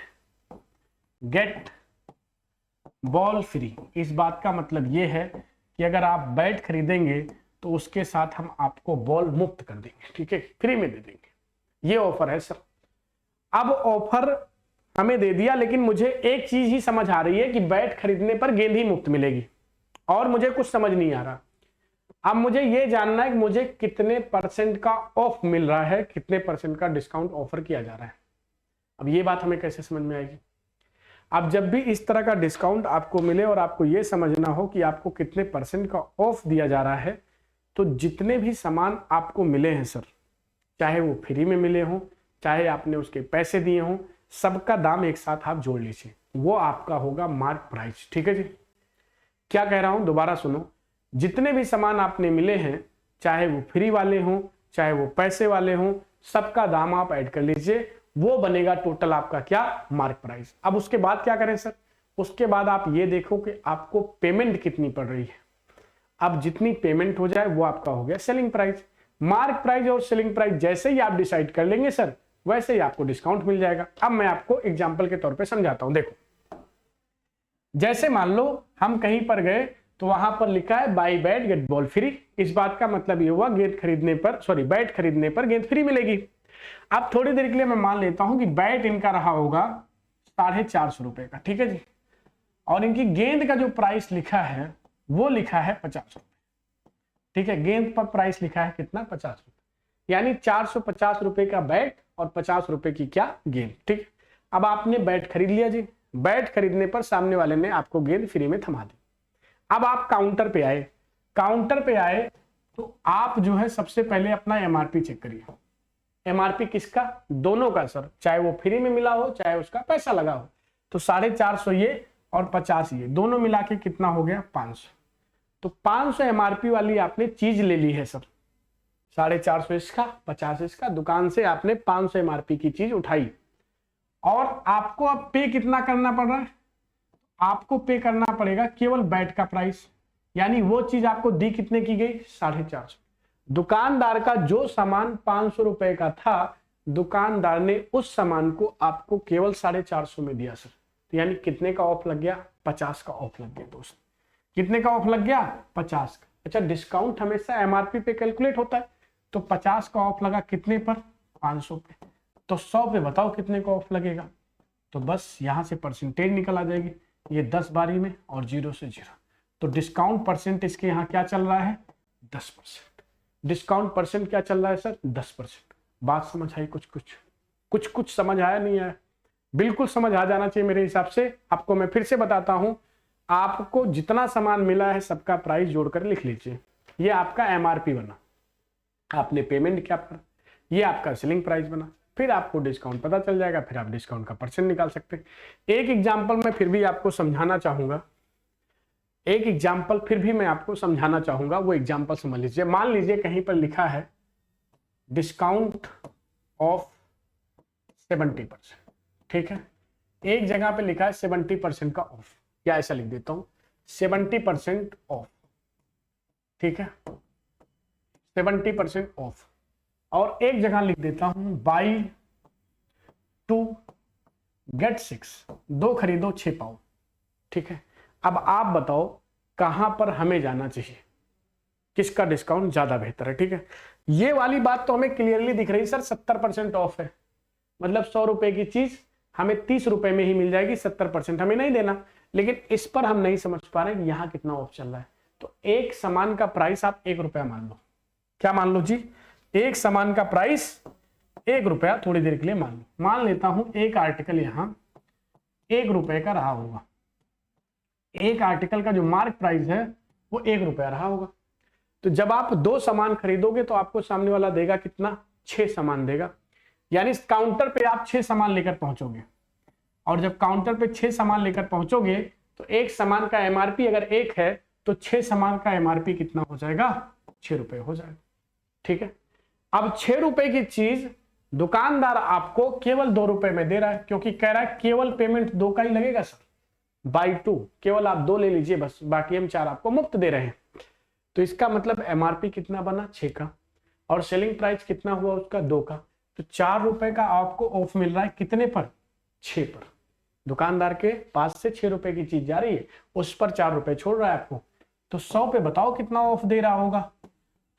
get ball free. इस बात का मतलब यह है कि अगर आप बैट खरीदेंगे तो उसके साथ हम आपको बॉल मुफ्त कर देंगे, ठीक है, फ्री में दे देंगे। ये ऑफर है सर। अब ऑफर हमें दे दिया, लेकिन मुझे एक चीज ही समझ आ रही है कि बैट खरीदने पर गेंद ही मुफ्त मिलेगी, और मुझे कुछ समझ नहीं आ रहा। अब मुझे ये जानना है कि मुझे कितने परसेंट का ऑफ मिल रहा है, कितने परसेंट का डिस्काउंट ऑफर किया जा रहा है। अब ये बात हमें कैसे समझ में आएगी? अब जब भी इस तरह का डिस्काउंट आपको मिले और आपको ये समझना हो कि आपको कितने परसेंट का ऑफ दिया जा रहा है, तो जितने भी सामान आपको मिले हैं सर, चाहे वो फ्री में मिले हों, चाहे आपने उसके पैसे दिए हों, सबका दाम एक साथ आप जोड़ लीजिए, वो आपका होगा मार्क प्राइस। ठीक है जी, क्या कह रहा हूं दोबारा सुनो। जितने भी सामान आपने मिले हैं, चाहे वो फ्री वाले हों, चाहे वो पैसे वाले हों, सबका दाम आप ऐड कर लीजिए, वो बनेगा टोटल आपका क्या, मार्क प्राइस। अब उसके बाद क्या करें सर? उसके बाद आप ये देखो कि आपको पेमेंट कितनी पड़ रही है। अब जितनी पेमेंट हो जाए वो आपका हो गया सेलिंग प्राइस। मार्क प्राइस और सेलिंग प्राइस जैसे ही आप डिसाइड कर लेंगे सर, वैसे ही आपको डिस्काउंट मिल जाएगा। अब मैं आपको एग्जांपल के तौर पे समझाता हूं। देखो, जैसे मान लो हम कहीं पर गए तो वहां पर लिखा है buy bat get ball free. इस बात का मतलब ये हुआ गेंद खरीदने पर, सॉरी बैट खरीदने पर गेंद फ्री मिलेगी। अब थोड़ी देर के लिए मैं मान लेता हूं कि बैट इनका रहा होगा 450 रुपए का, ठीक है जी, और इनकी गेंद का जो प्राइस लिखा है वो लिखा है 50 रुपए। ठीक है, गेंद पर प्राइस लिखा है कितना, 50 रुपए, यानी 450 रुपए का बैट और 50 रुपए की क्या, गेंद। ठीक है, अब आपने बैट खरीद लिया जी। बैट खरीदने पर सामने वाले ने आपको गेंद फ्री में थमा दी। अब आप काउंटर पे आए, काउंटर पे आए तो आप जो है सबसे पहले अपना एमआरपी चेक करिए। एमआरपी किसका, दोनों का सर, चाहे वो फ्री में मिला हो चाहे उसका पैसा लगा हो। तो 450 ये और 50 ये, दोनों मिला के कितना हो गया, 500। तो 500 एमआरपी वाली आपने चीज ले ली है सर, 450 इसका, 50 इसका, दुकान से आपने 500 एमआरपी की चीज उठाई। और आपको अब पे कितना करना पड़ रहा है, आपको पे करना पड़ेगा केवल बैट का प्राइस, यानी वो चीज आपको दी कितने की गई, 450। दुकानदार का जो सामान 500 रुपए का था, दुकानदार ने उस सामान को आपको केवल 450 में दिया सर। तो यानी कितने का ऑफ लग गया, 50 का ऑफ लग गया दोस्त। कितने का ऑफ लग गया, 50 का। अच्छा, डिस्काउंट हमेशा एमआरपी पे कैलकुलेट होता है, तो 50 का ऑफ लगा कितने पर, 500 पे। तो 100 पे बताओ कितने का ऑफ लगेगा। तो बस यहां से परसेंटेज निकल आ जाएगी, ये 10 बारी में और 0 से 0। तो डिस्काउंट परसेंट इसके यहाँ क्या चल रहा है, 10%। डिस्काउंट परसेंट क्या चल रहा है सर, 10%। बात समझ आई? कुछ समझ आया, नहीं आया? बिल्कुल समझ आ जाना चाहिए मेरे हिसाब से। आपको मैं फिर से बताता हूं, आपको जितना सामान मिला है सबका प्राइस जोड़कर लिख लीजिए। ये आपका एमआरपी बना, आपने पेमेंट क्या करा, ये आपका सेलिंग प्राइस बना। फिर आपको डिस्काउंट पता चल जाएगा, फिर आप डिस्काउंट का परसेंट निकाल सकते हैं। एक एग्जांपल मैं फिर भी आपको समझाना चाहूंगा, वो एग्जांपल समझ लीजिए। मान लीजिए कहीं पर लिखा है डिस्काउंट ऑफ 70%, ठीक है, एक जगह पे लिखा है 70% का ऑफ, या ऐसा लिख देता हूं 70% ऑफ, ठीक है, 70% ऑफ। और एक जगह लिख देता हूं बाई 2 गेट 6, 2 खरीदो 6 पाओ। ठीक है, अब आप बताओ कहां पर हमें जाना चाहिए, किसका डिस्काउंट ज्यादा बेहतर है। ठीक है, ये वाली बात तो हमें क्लियरली दिख रही सर, 70% ऑफ है, मतलब 100 रुपए की चीज हमें 30 रुपए में ही मिल जाएगी, 70% हमें नहीं देना। लेकिन इस पर हम नहीं समझ पा रहे कि यहां कितना ऑफ चल रहा है। तो एक सामान का प्राइस आप 1 रुपया मान लो, क्या मान लो जी, एक सामान का प्राइस 1 रुपया, थोड़ी देर के लिए मान लेता हूं एक आर्टिकल यहां 1 रुपए का रहा होगा, एक आर्टिकल का जो मार्क प्राइस है वो 1 रुपया रहा होगा। तो जब आप 2 सामान खरीदोगे तो आपको सामने वाला देगा कितना, 6 सामान देगा, यानी इस काउंटर पे आप 6 सामान लेकर पहुंचोगे। और जब काउंटर पे 6 सामान लेकर पहुंचोगे तो एक सामान का एमआरपी अगर 1 है तो 6 सामान का एमआरपी कितना हो जाएगा, 6 रुपए हो जाएगा। ठीक है, अब 6 रुपए की चीज दुकानदार आपको केवल 2 रुपए में दे रहा है, क्योंकि कह रहा है केवल पेमेंट 2 का ही लगेगा सर, बाई 2, केवल आप 2 ले लीजिए बस, बाकी हम 4 आपको मुफ्त दे रहे हैं। तो इसका मतलब एमआरपी कितना बना, 6 का, और सेलिंग प्राइस कितना हुआ उसका, 2 का। तो 4 रुपए का आपको ऑफ मिल रहा है कितने पर, 6 पर। दुकानदार के पास से 6 रुपए की चीज जा रही है, उस पर 4 रुपए छोड़ रहा है आपको। तो 100 पे बताओ कितना ऑफ दे रहा होगा।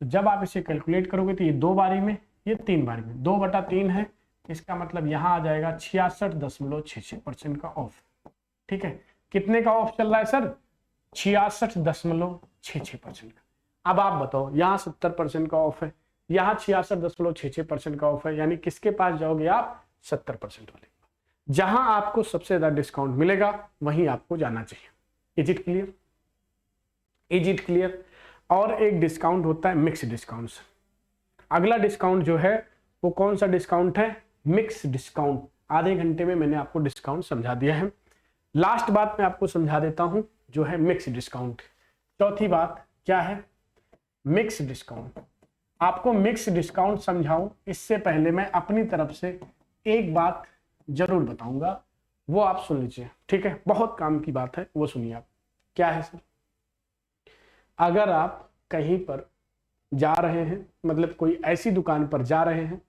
तो जब आप इसे कैलकुलेट करोगे तो ये 2 बारी में, ये 3 बारी में, 2/3 है, इसका मतलब यहां आ जाएगा 66.66% का ऑफ। ठीक है, कितने का ऑफ चल रहा है सर, 66.66% का। अब आप बताओ, यहाँ 70% का ऑफ है, यहाँ 66.66% का ऑफ है, यानी किसके पास जाओगे आप? 70% वाले। जहां आपको सबसे ज्यादा डिस्काउंट मिलेगा वहीं आपको जाना चाहिए। Is it clear? Is it clear? और एक डिस्काउंट होता है मिक्स डिस्काउंट। अगला डिस्काउंट जो है वो कौन सा डिस्काउंट है? Mix discount. आधे घंटे में मैंने आपको डिस्काउंट समझा दिया है। लास्ट बात मैं आपको समझा देता हूं जो है मिक्स डिस्काउंट। चौथी बात क्या है? Mix discount. आपको मिक्स डिस्काउंट समझाऊं इससे पहले मैं अपनी तरफ से एक बात जरूर बताऊंगा, वो आप सुन लीजिए, ठीक है? बहुत काम की बात है, वो सुनिए आप। क्या है सर? अगर आप कहीं पर जा रहे हैं, मतलब कोई ऐसी दुकान पर जा रहे हैं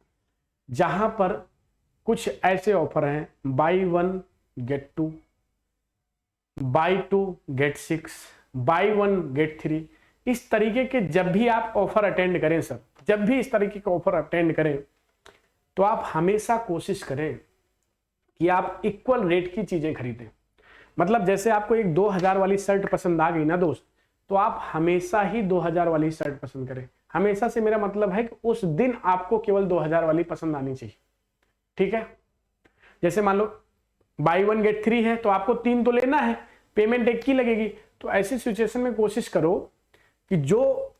जहां पर कुछ ऐसे ऑफर हैं, buy 1 get 2, buy 2 get 6, buy 1 get 3, इस तरीके के जब भी आप ऑफर अटेंड करें सर, जब भी इस तरीके के ऑफर अटेंड करें तो आप हमेशा कोशिश करें कि आप इक्वल रेट की चीजें खरीदें। मतलब जैसे आपको एक 2000 वाली शर्ट पसंद आ गई ना दोस्त, तो आप हमेशा ही 2000 वाली शर्ट पसंद करें। हमेशा से मेरा मतलब है कि उस दिन आपको केवल 2000 वाली पसंद आनी चाहिए, ठीक है? जैसे मान लो बाई 1 गेट 3 है तो आपको 3 तो लेना है, पेमेंट एक की लगेगी। तो ऐसी सिचुएशन में कोशिश करो कि जो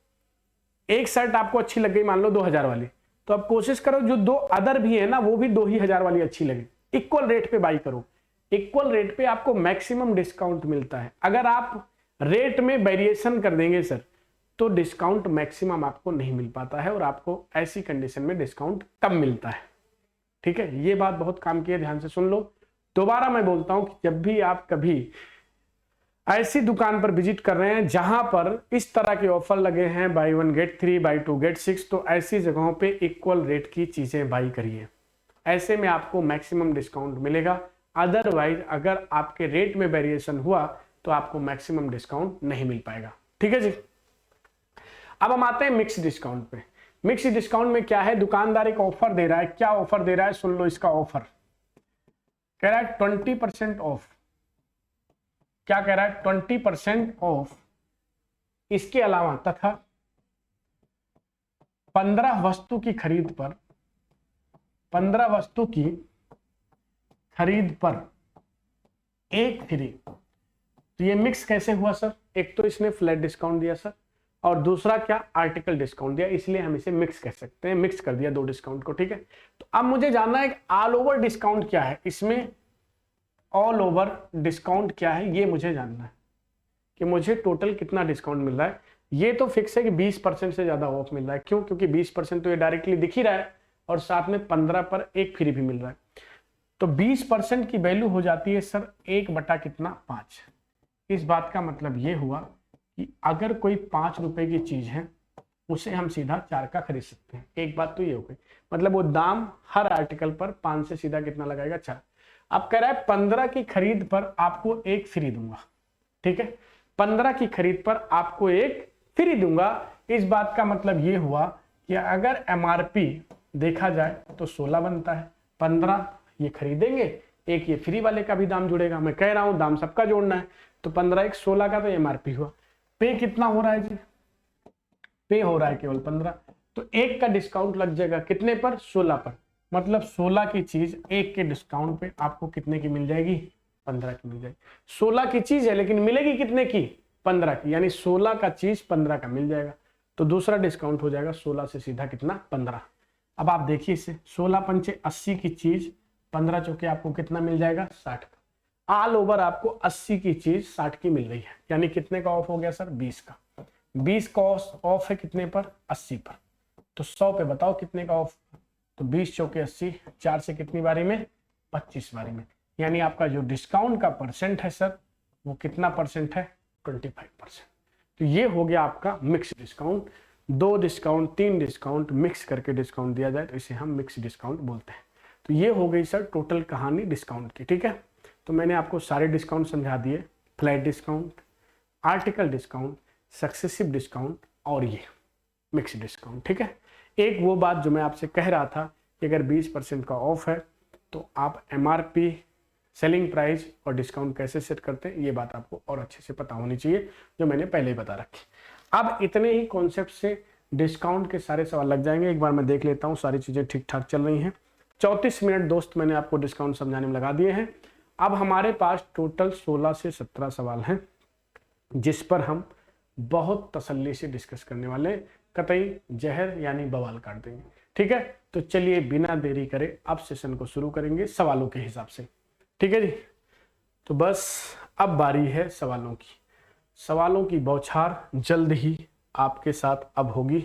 एक शर्ट आपको अच्छी लग गई, मान लो 2000 वाली, तो अब कोशिश करो जो 2 अदर भी है ना वो भी 2000 वाली अच्छी लगे, इक्वल रेट पे बाई करो। इक्वल रेट पे आपको मैक्सिमम डिस्काउंट मिलता है। अगर आप रेट में वेरिएशन कर देंगे सर तो डिस्काउंट मैक्सिमम आपको नहीं मिल पाता है और आपको ऐसी कंडीशन में डिस्काउंट कम मिलता है, ठीक है? ये बात बहुत काम की है, ध्यान से सुन लो। दोबारा मैं बोलता हूं कि जब भी आप कभी ऐसी दुकान पर विजिट कर रहे हैं जहां पर इस तरह के ऑफर लगे हैं, बाई 1 गेट 3, बाई 2 गेट 6, तो ऐसी जगहों पे इक्वल रेट की चीजें बाई करिए। ऐसे में आपको मैक्सिमम डिस्काउंट मिलेगा। अदरवाइज अगर आपके रेट में वेरिएशन हुआ तो आपको मैक्सिमम डिस्काउंट नहीं मिल पाएगा, ठीक है जी? अब हम आते हैं मिक्स डिस्काउंट पे। मिक्स डिस्काउंट में क्या है? दुकानदार एक ऑफर दे रहा है। क्या ऑफर दे रहा है? सुन लो इसका ऑफर। कह रहा है 20% ऑफ। क्या कह रहा है? 20% ऑफ। इसके अलावा तथा 15 वस्तु की खरीद पर, 15 वस्तु की खरीद पर एक फ्री। तो ये मिक्स कैसे हुआ सर? एक तो इसने फ्लैट डिस्काउंट दिया सर, और दूसरा क्या? आर्टिकल डिस्काउंट दिया, इसलिए हम इसे मिक्स कह सकते हैं। मिक्स कर दिया दो डिस्काउंट को, ठीक है? तो अब मुझे जानना है ऑल ओवर डिस्काउंट क्या है इसमें। ऑल ओवर डिस्काउंट क्या है ये मुझे जानना है कि मुझे टोटल कितना डिस्काउंट मिल रहा है। ये तो फिक्स है कि 20% से ज्यादा ऑफ मिल रहा है। क्यों? क्योंकि 20% तो ये डायरेक्टली दिख ही रहा है और साथ में 15 पर एक फ्री भी मिल रहा है। तो 20% की वैल्यू हो जाती है सर 1/5। इस बात का मतलब ये हुआ कि अगर कोई 5 रुपए की चीज है उसे हम सीधा 4 का खरीद सकते हैं। एक बात तो ये हो गई, मतलब वो दाम हर आर्टिकल पर 5 से सीधा कितना लगाएगा? 4। अब कह रहा है 15 की खरीद पर आपको एक फ्री दूंगा, ठीक है? 15 की खरीद पर आपको एक फ्री दूंगा। इस बात का मतलब ये हुआ कि अगर एमआरपी देखा जाए तो 16 बनता है, 15 ये खरीदेंगे, एक ये फ्री वाले का भी दाम जुड़ेगा। मैं कह रहा हूं दाम सबका जोड़ना है, तो 15 एक 16 का तो एमआरपी हुआ। पे कितना हो रहा है जी? पे हो रहा है केवल 15, तो एक का डिस्काउंट लग जाएगा कितने पर? 16 पर। मतलब 16 की चीज एक के डिस्काउंट पे आपको कितने की मिल जाएगी? 15 की मिल जाएगी। 16 की चीज है लेकिन मिलेगी कितने की? 15 की, यानी 16 का चीज 15 का मिल जाएगा। तो दूसरा डिस्काउंट हो जाएगा 16 से सीधा कितना? 15। अब आप देखिए इसे, 16 पंचे 80 की चीज 15 चौके आपको कितना मिल जाएगा? 60 का। ऑल ओवर आपको 80 की चीज 60 की मिल रही है, यानी कितने का ऑफ हो गया सर? 20 का। 20 का ऑफ है कितने पर? 80 पर। तो 100 पे बताओ कितने का ऑफ? तो 20 चौके 80, 4 से कितनी बारी में? 25 बारी में। यानी आपका जो डिस्काउंट का परसेंट है सर वो कितना परसेंट है? 25%। तो ये हो गया आपका mix discount. 2 discount 3 discount mix करके डिस्काउंट दिया जाए तो इसे हम मिक्स डिस्काउंट बोलते हैं। तो ये हो गई सर टोटल कहानी डिस्काउंट की, ठीक है? तो मैंने आपको सारे डिस्काउंट समझा दिए, flat discount, article discount, successive discount और ये मिक्स डिस्काउंट, ठीक है? एक वो बात जो मैं आपसे कह रहा था कि अगर 20% का ऑफ है तो आप एमआरपी, सेलिंग प्राइस और डिस्काउंट कैसे सेट करते हैं, ये बात आपको और अच्छे से पता होनी चाहिए, जो मैंने पहले ही बता रखी। अब इतने ही कॉन्सेप्ट से डिस्काउंट के सारे सवाल लग जाएंगे। एक बार मैं देख लेता हूँ सारी चीजें ठीक ठाक चल रही हैं। 34 मिनट दोस्त मैंने आपको डिस्काउंट समझाने में लगा दिए हैं। अब हमारे पास टोटल 16 से 17 सवाल हैं जिस पर हम बहुत तसल्ली से डिस्कस करने वाले, कतई जहर यानी बवाल काट देंगे। ठीक है, तो चलिए बिना देरी करे अब सेशन को शुरू करेंगे सवालों के हिसाब से। ठीक है जी, तो बस अब बारी है सवालों की। सवालों की बौछार जल्द ही आपके साथ अब होगी,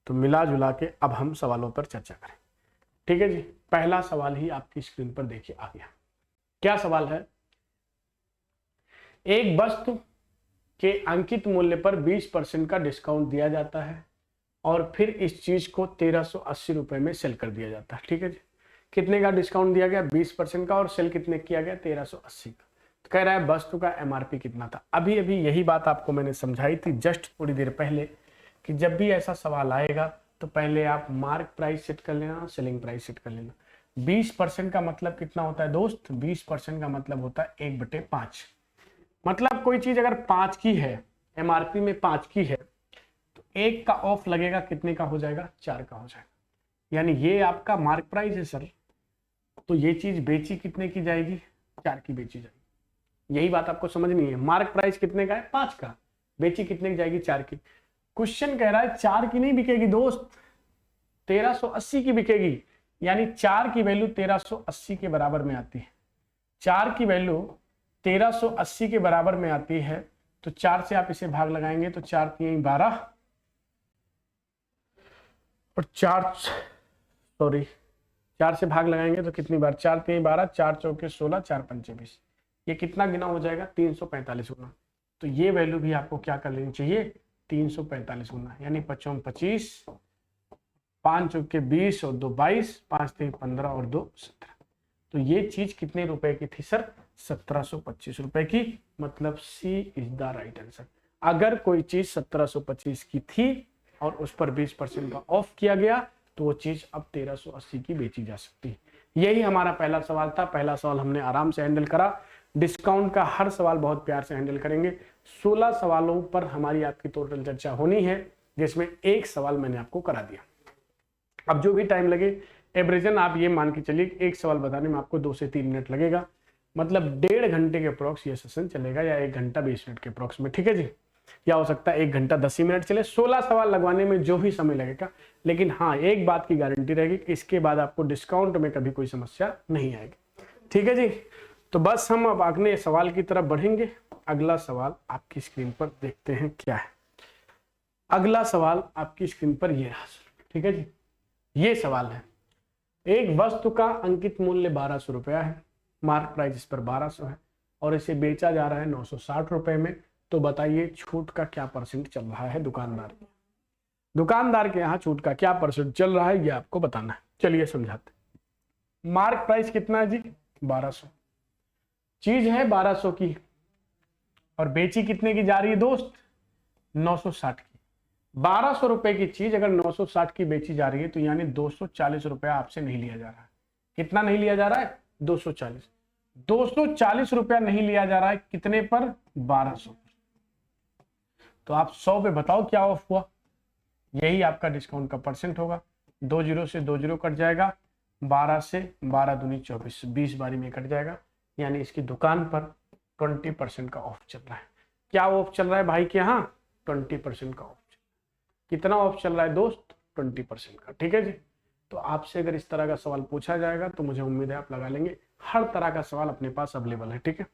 तो मिला जुला के अब हम सवालों पर चर्चा करें। ठीक है जी, पहला सवाल ही आपकी स्क्रीन पर देखिए आ गया। क्या सवाल है? एक वस्तु के अंकित मूल्य पर 20% का डिस्काउंट दिया जाता है और फिर इस चीज को 1380 रुपए में सेल कर दिया जाता है। ठीक है जी, कितने का डिस्काउंट दिया गया? 20% का, और सेल कितने किया गया? 1380 का। तो कह रहा है वस्तु का एमआरपी कितना था। अभी अभी यही बात आपको मैंने समझाई थी जस्ट थोड़ी देर पहले कि जब भी ऐसा सवाल आएगा तो पहले आप मार्क प्राइस सेट कर लेना, सेलिंग प्राइस सेट कर लेना। 20% का मतलब कितना होता है दोस्त? 20% का मतलब होता है 1/5। मतलब कोई चीज अगर 5 की है, एमआरपी में 5 की है, तो 1 का ऑफ लगेगा, कितने का हो जाएगा? 4 का हो जाएगा। यानी ये आपका मार्क प्राइस है सर, तो ये चीज बेची कितने की जाएगी? 4 की बेची जाएगी। यही बात आपको समझनी है। मार्क प्राइस कितने का है? 5 का। बेची कितने की जाएगी? 4 की। क्वेश्चन कह रहा है 4 की नहीं बिकेगी दोस्त, 1380 की बिकेगी। यानी 4 की वैल्यू 1380 के बराबर में आती है। 4 की वैल्यू 1380 के बराबर में आती है, तो 4 से आप इसे भाग लगाएंगे तो 4 3 12 और 4 से भाग लगाएंगे तो कितनी बार? 4 3 12, 4 चौके 16, 4 पंचे 20। ये कितना गुना हो जाएगा? 345 गुना। तो ये वैल्यू भी आपको क्या कर लेनी चाहिए? 345 गुना। यानी 55 25, 5 चौके 20 और 2 22, 5 3 15 और 2 17। तो ये चीज कितने रुपए की थी सर? 1725 रुपए की। मतलब सी इज द राइट आंसर। अगर कोई चीज 1725 की थी और उस पर 20% का ऑफ किया गया तो वो चीज अब 1380 की बेची जा सकती है। यही हमारा पहला सवाल था। पहला सवाल हमने आराम से हैंडल करा। डिस्काउंट का हर सवाल बहुत प्यार से हैंडल करेंगे। 16 सवालों पर हमारी आपकी टोटल चर्चा होनी है, जिसमें एक सवाल मैंने आपको करा दिया। अब जो भी टाइम लगे, एवरेजन आप ये मान के चलिए एक सवाल बताने में आपको 2 से 3 मिनट लगेगा। मतलब 1.5 घंटे के अप्रोक्स ये सेशन चलेगा, या 1 घंटा 20 मिनट के अप्रोक्स में। ठीक है जी, या हो सकता है 1 घंटा 10 ही मिनट चले। 16 सवाल लगवाने में जो भी समय लगेगा, लेकिन हाँ एक बात की गारंटी रहेगी कि इसके बाद आपको डिस्काउंट में कभी कोई समस्या नहीं आएगी। ठीक है जी, तो बस हम अब अगले सवाल की तरफ बढ़ेंगे। अगला सवाल आपकी स्क्रीन पर देखते हैं क्या है। अगला सवाल आपकी स्क्रीन पर ये रहा। ठीक है जी, ये सवाल है, एक वस्तु का अंकित मूल्य 1200 रुपया है, मार्क प्राइस इस पर 1200 है और इसे बेचा जा रहा है 960 रुपए में। तो बताइए छूट का क्या परसेंट चल रहा है दुकानदार के यहाँ छूट का क्या परसेंट चल रहा है, ये आपको बताना है। चलिए समझाते। मार्क प्राइस कितना है जी? 1200। चीज है 1200 की और बेची कितने की जा रही है दोस्त? 960 की। 1200 रुपए की चीज अगर 960 की बेची जा रही है तो यानी 240 रुपया आपसे नहीं लिया जा रहा है। कितना नहीं लिया जा रहा है? 240। 240 रुपया नहीं लिया जा रहा है कितने पर? 1200 पर। तो आप 100 पे बताओ क्या ऑफ हुआ? यही आपका डिस्काउंट का परसेंट होगा। 2 जीरो से 2 जीरो कट जाएगा, 12 से 12 दूनी 24, 20 बारी में कट जाएगा। यानी इसकी दुकान पर 20% का ऑफ चल रहा है। क्या ऑफ चल रहा है भाई के यहाँ? 20% का ऑफ। कितना ऑफ चल रहा है दोस्त? 20% का। ठीक है जी, तो आपसे अगर इस तरह का सवाल पूछा जाएगा तो मुझे उम्मीद है आप लगा लेंगे। हर तरह का सवाल अपने पास अवेलेबल है। ठीक है,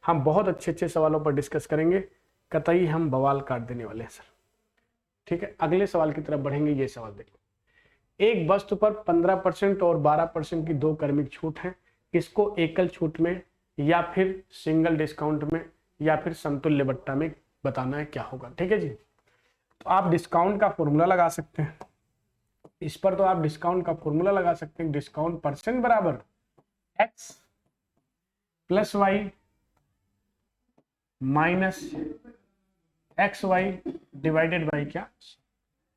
हम बहुत अच्छे अच्छे सवालों पर डिस्कस करेंगे, कतई हम बवाल काट देने वाले हैं सर। ठीक है, अगले सवाल की तरफ बढ़ेंगे। ये सवाल देखो, एक वस्तु पर 15% और 12% की 2 क्रमिक छूट है। इसको एकल छूट में या फिर सिंगल डिस्काउंट में या फिर समतुल्य बट्टा में बताना है क्या होगा। ठीक है जी, तो आप डिस्काउंट का फॉर्मूला लगा सकते हैं इस पर। तो आप डिस्काउंट का फॉर्मूला लगा सकते हैं, डिस्काउंट परसेंट बराबर x plus Y minus x Y divided by क्या?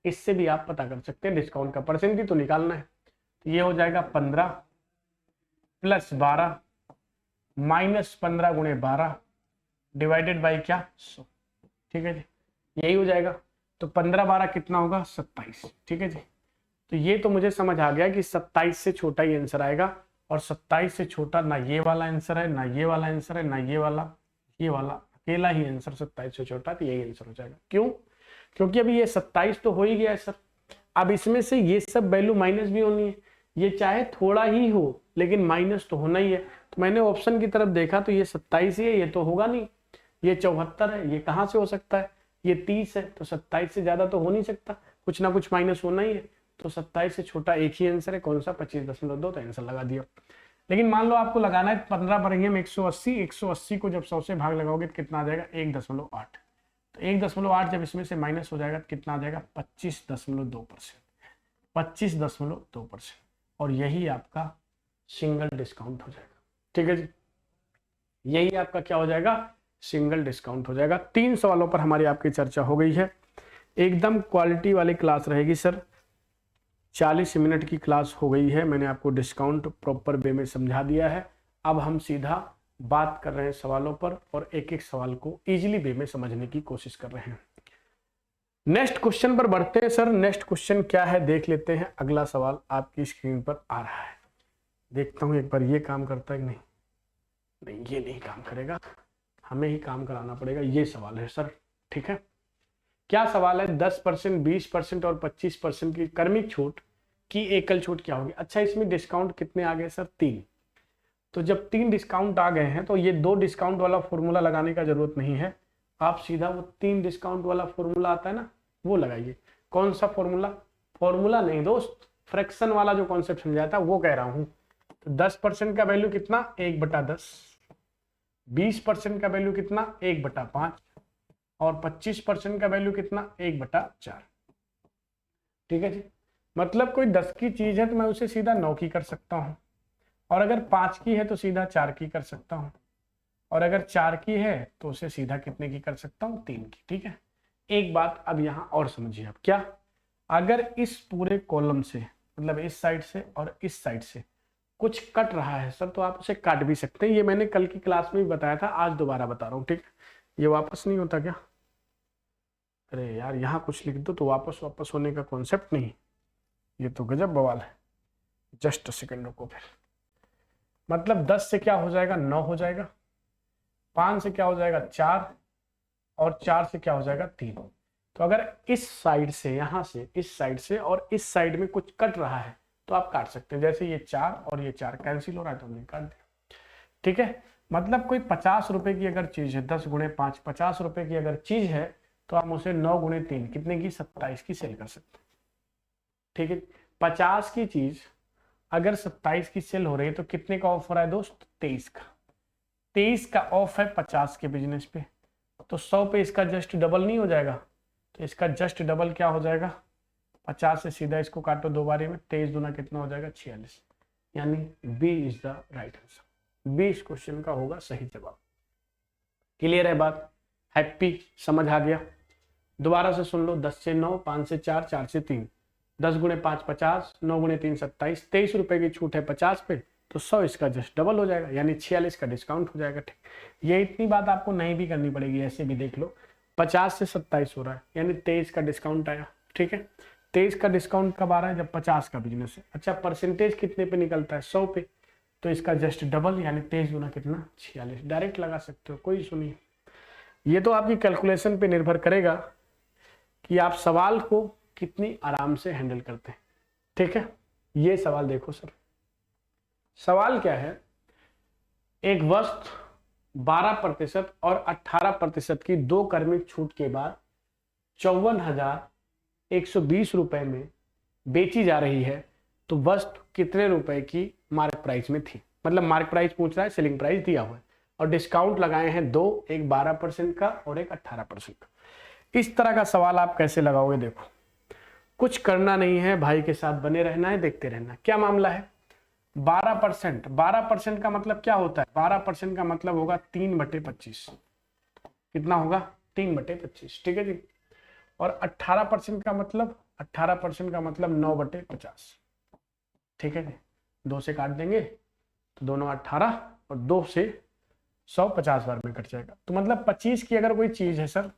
इससे भी आप पता कर सकते हैं। डिस्काउंट का परसेंट ही तो निकालना है। तो ये हो जाएगा 15 प्लस 12 माइनस 15 गुणे 12 डिवाइडेड बाई क्या? 100। ठीक है जी, यही हो जाएगा। तो 15 12 कितना होगा 27। ठीक है जी, तो ये तो मुझे समझ आ गया कि 27 से छोटा ही आंसर आएगा, और 27 से छोटा ना ये वाला आंसर है, ना ये वाला आंसर है, ना ये वाला, अकेला ही आंसर 27 से छोटा, तो यही आंसर हो जाएगा। क्यों? क्योंकि अभी ये 27 तो हो ही गया है सर, अब इसमें से ये सब वैल्यू माइनस भी होनी है, ये चाहे थोड़ा ही हो लेकिन माइनस तो होना ही है। तो मैंने ऑप्शन की तरफ देखा तो ये 27 ही है, ये तो होगा नहीं, ये 74 है, ये कहाँ से हो सकता है, ये 30 है, तो 27 से ज्यादा तो हो नहीं सकता, कुछ ना कुछ माइनस होना ही है। तो 27 से छोटा एक ही आंसर है, कौन सा 25.2, तो आंसर लगा दिया। लेकिन मान लो आपको लगाना है 15 बरहियम 180 को जब 100 से भाग लगाओगे तो कितना आ जाएगा 1.8। तो 1.8 जब इसमें से माइनस हो जाएगा तो कितना आ जाएगा 25.2%, 25.2%, और यही आपका सिंगल डिस्काउंट हो जाएगा। ठीक है जी, यही आपका क्या हो जाएगा, सिंगल डिस्काउंट हो जाएगा। 3 सवालों पर हमारी आपकी चर्चा हो गई है, एकदम क्वालिटी वाली क्लास रहेगी सर। 40 मिनट की क्लास हो गई है, मैंने आपको डिस्काउंट प्रॉपर वे में समझा दिया है। अब हम सीधा बात कर रहे हैं सवालों पर, और एक एक सवाल को इजीली वे में समझने की कोशिश कर रहे हैं। नेक्स्ट क्वेश्चन पर बढ़ते हैं सर। नेक्स्ट क्वेश्चन क्या है देख लेते हैं। अगला सवाल आपकी स्क्रीन पर आ रहा है, देखता हूं एक बार ये काम करता है कि नहीं। नहीं, ये नहीं काम करेगा, हमें ही काम कराना पड़ेगा। ये सवाल है सर, ठीक है। क्या सवाल है, 10%, 20% और 25% की क्रमिक छूट की एकल छूट क्या होगी। अच्छा, इसमें डिस्काउंट कितने आ गए सर, 3। तो जब 3 डिस्काउंट आ गए हैं तो ये 2 डिस्काउंट वाला फॉर्मूला लगाने का जरूरत नहीं है, आप सीधा वो 3 डिस्काउंट वाला फॉर्मूला आता है ना, वो लगाइए। कौन सा फॉर्मूला? फॉर्मूला नहीं दोस्त, फ्रैक्शन वाला जो कॉन्सेप्ट समझाया था वो कह रहा हूं। तो 10% का वैल्यू कितना, 1/10, 20% का वैल्यू कितना, 1/5, और 25% का वैल्यू कितना, 1/4। ठीक है जी, मतलब कोई 10 की चीज है तो मैं उसे सीधा 9 की कर सकता हूं, और अगर 5 की है तो सीधा 4 की कर सकता हूं, और अगर 4 की है तो उसे सीधा कितने की कर सकता हूं, 3 की। ठीक है, एक बात अब यहां और समझिए आप, क्या अगर इस पूरे कॉलम से, मतलब इस साइड से और इस साइड से कुछ कट रहा है सर, तो आप उसे काट भी सकते हैं। ये मैंने कल की क्लास में भी बताया था, आज दोबारा बता रहा हूँ। ठीक है, ये वापस नहीं होता क्या? अरे यार, यहाँ कुछ लिख दो तो वापस वापस होने का कॉन्सेप्ट नहीं, ये तो गजब बवाल है। जस्ट सेकंड रुको फिर। मतलब 10 से क्या हो जाएगा, 9 हो जाएगा, 5 से क्या हो जाएगा 4, और 4 से क्या हो जाएगा 3। तो अगर इस साइड से, यहां से, इस साइड से और इस साइड में कुछ कट रहा है तो आप काट सकते हैं। जैसे ये 4 और ये 4 कैंसिल हो रहा है तो हमने काट दिया। ठीक है, मतलब कोई 50 रुपए की अगर चीज है, 10 गुणे 5, 50 रुपए की अगर चीज है, तो हम उसे 9 गुणे 3 कितने की, 27 की सेल कर सकते हैं। ठीक है, 50 की चीज अगर 27 की सेल हो रही है तो कितने का ऑफ हो रहा है दोस्त, 23 का। 23 का ऑफ है 50 के बिजनेस पे, तो 100 पे इसका जस्ट डबल नहीं हो जाएगा, तो इसका जस्ट डबल क्या हो जाएगा, 50 से सीधा इसको काटो 2 बारी में, 23 दूना कितना हो जाएगा 46, यानी B is the right answer. B इस क्वेश्चन का होगा सही जवाब। क्लियर है बात, हैप्पी, समझ आ गया। दोबारा से सुन लो, 10 से 9, 5 से 4, 4 से 3, 10 गुणे 5 50, 9 गुणे 3 27, 23 रुपए की छूट है 50 पे, तो 100 इसका जस्ट डबल हो जाएगा, यानी 46 का डिस्काउंट हो जाएगा। ठीक, ये इतनी बात आपको नहीं भी करनी पड़ेगी, ऐसे भी देख लो, 50 से 27 हो रहा है, यानी 23 का डिस्काउंट आया। ठीक है, 23 का डिस्काउंट कब आ रहा है, जब 50 का बिजनेस है। अच्छा, परसेंटेज कितने पे निकलता है, 100 पे, तो इसका जस्ट डबल, यानी 23 गुना कितना, 46। डायरेक्ट लगा सकते हो, कोई सुनिए, ये तो आपकी कैलकुलेशन पे निर्भर करेगा कि आप सवाल को कितनी आराम से हैंडल करते हैं। ठीक है, ये सवाल देखो सर, सवाल क्या है, एक वस्तु 12% और 18% की 2 क्रमिक छूट के बाद 54,120 रुपए में बेची जा रही है, तो वस्तु कितने रुपए की मार्क प्राइस में थी। मतलब मार्क प्राइस पूछ रहा है, सेलिंग प्राइस दिया हुआ है, और डिस्काउंट लगाए हैं 2, एक 12% का और एक 18% का। इस तरह का सवाल आप कैसे लगाओगे, देखो कुछ करना नहीं है, भाई के साथ बने रहना है, देखते रहना। क्या मामला है, 12%, 12% का मतलब क्या होता है, 12% का मतलब होगा 3/25, कितना होगा, 3/25। ठीक है जी, और 18% का मतलब, 18% का मतलब 9/50। ठीक है जी, 2 से काट देंगे तो दोनों 18, और 2 से 100 50 बार में कट जाएगा। तो मतलब 25 की अगर कोई चीज है सर,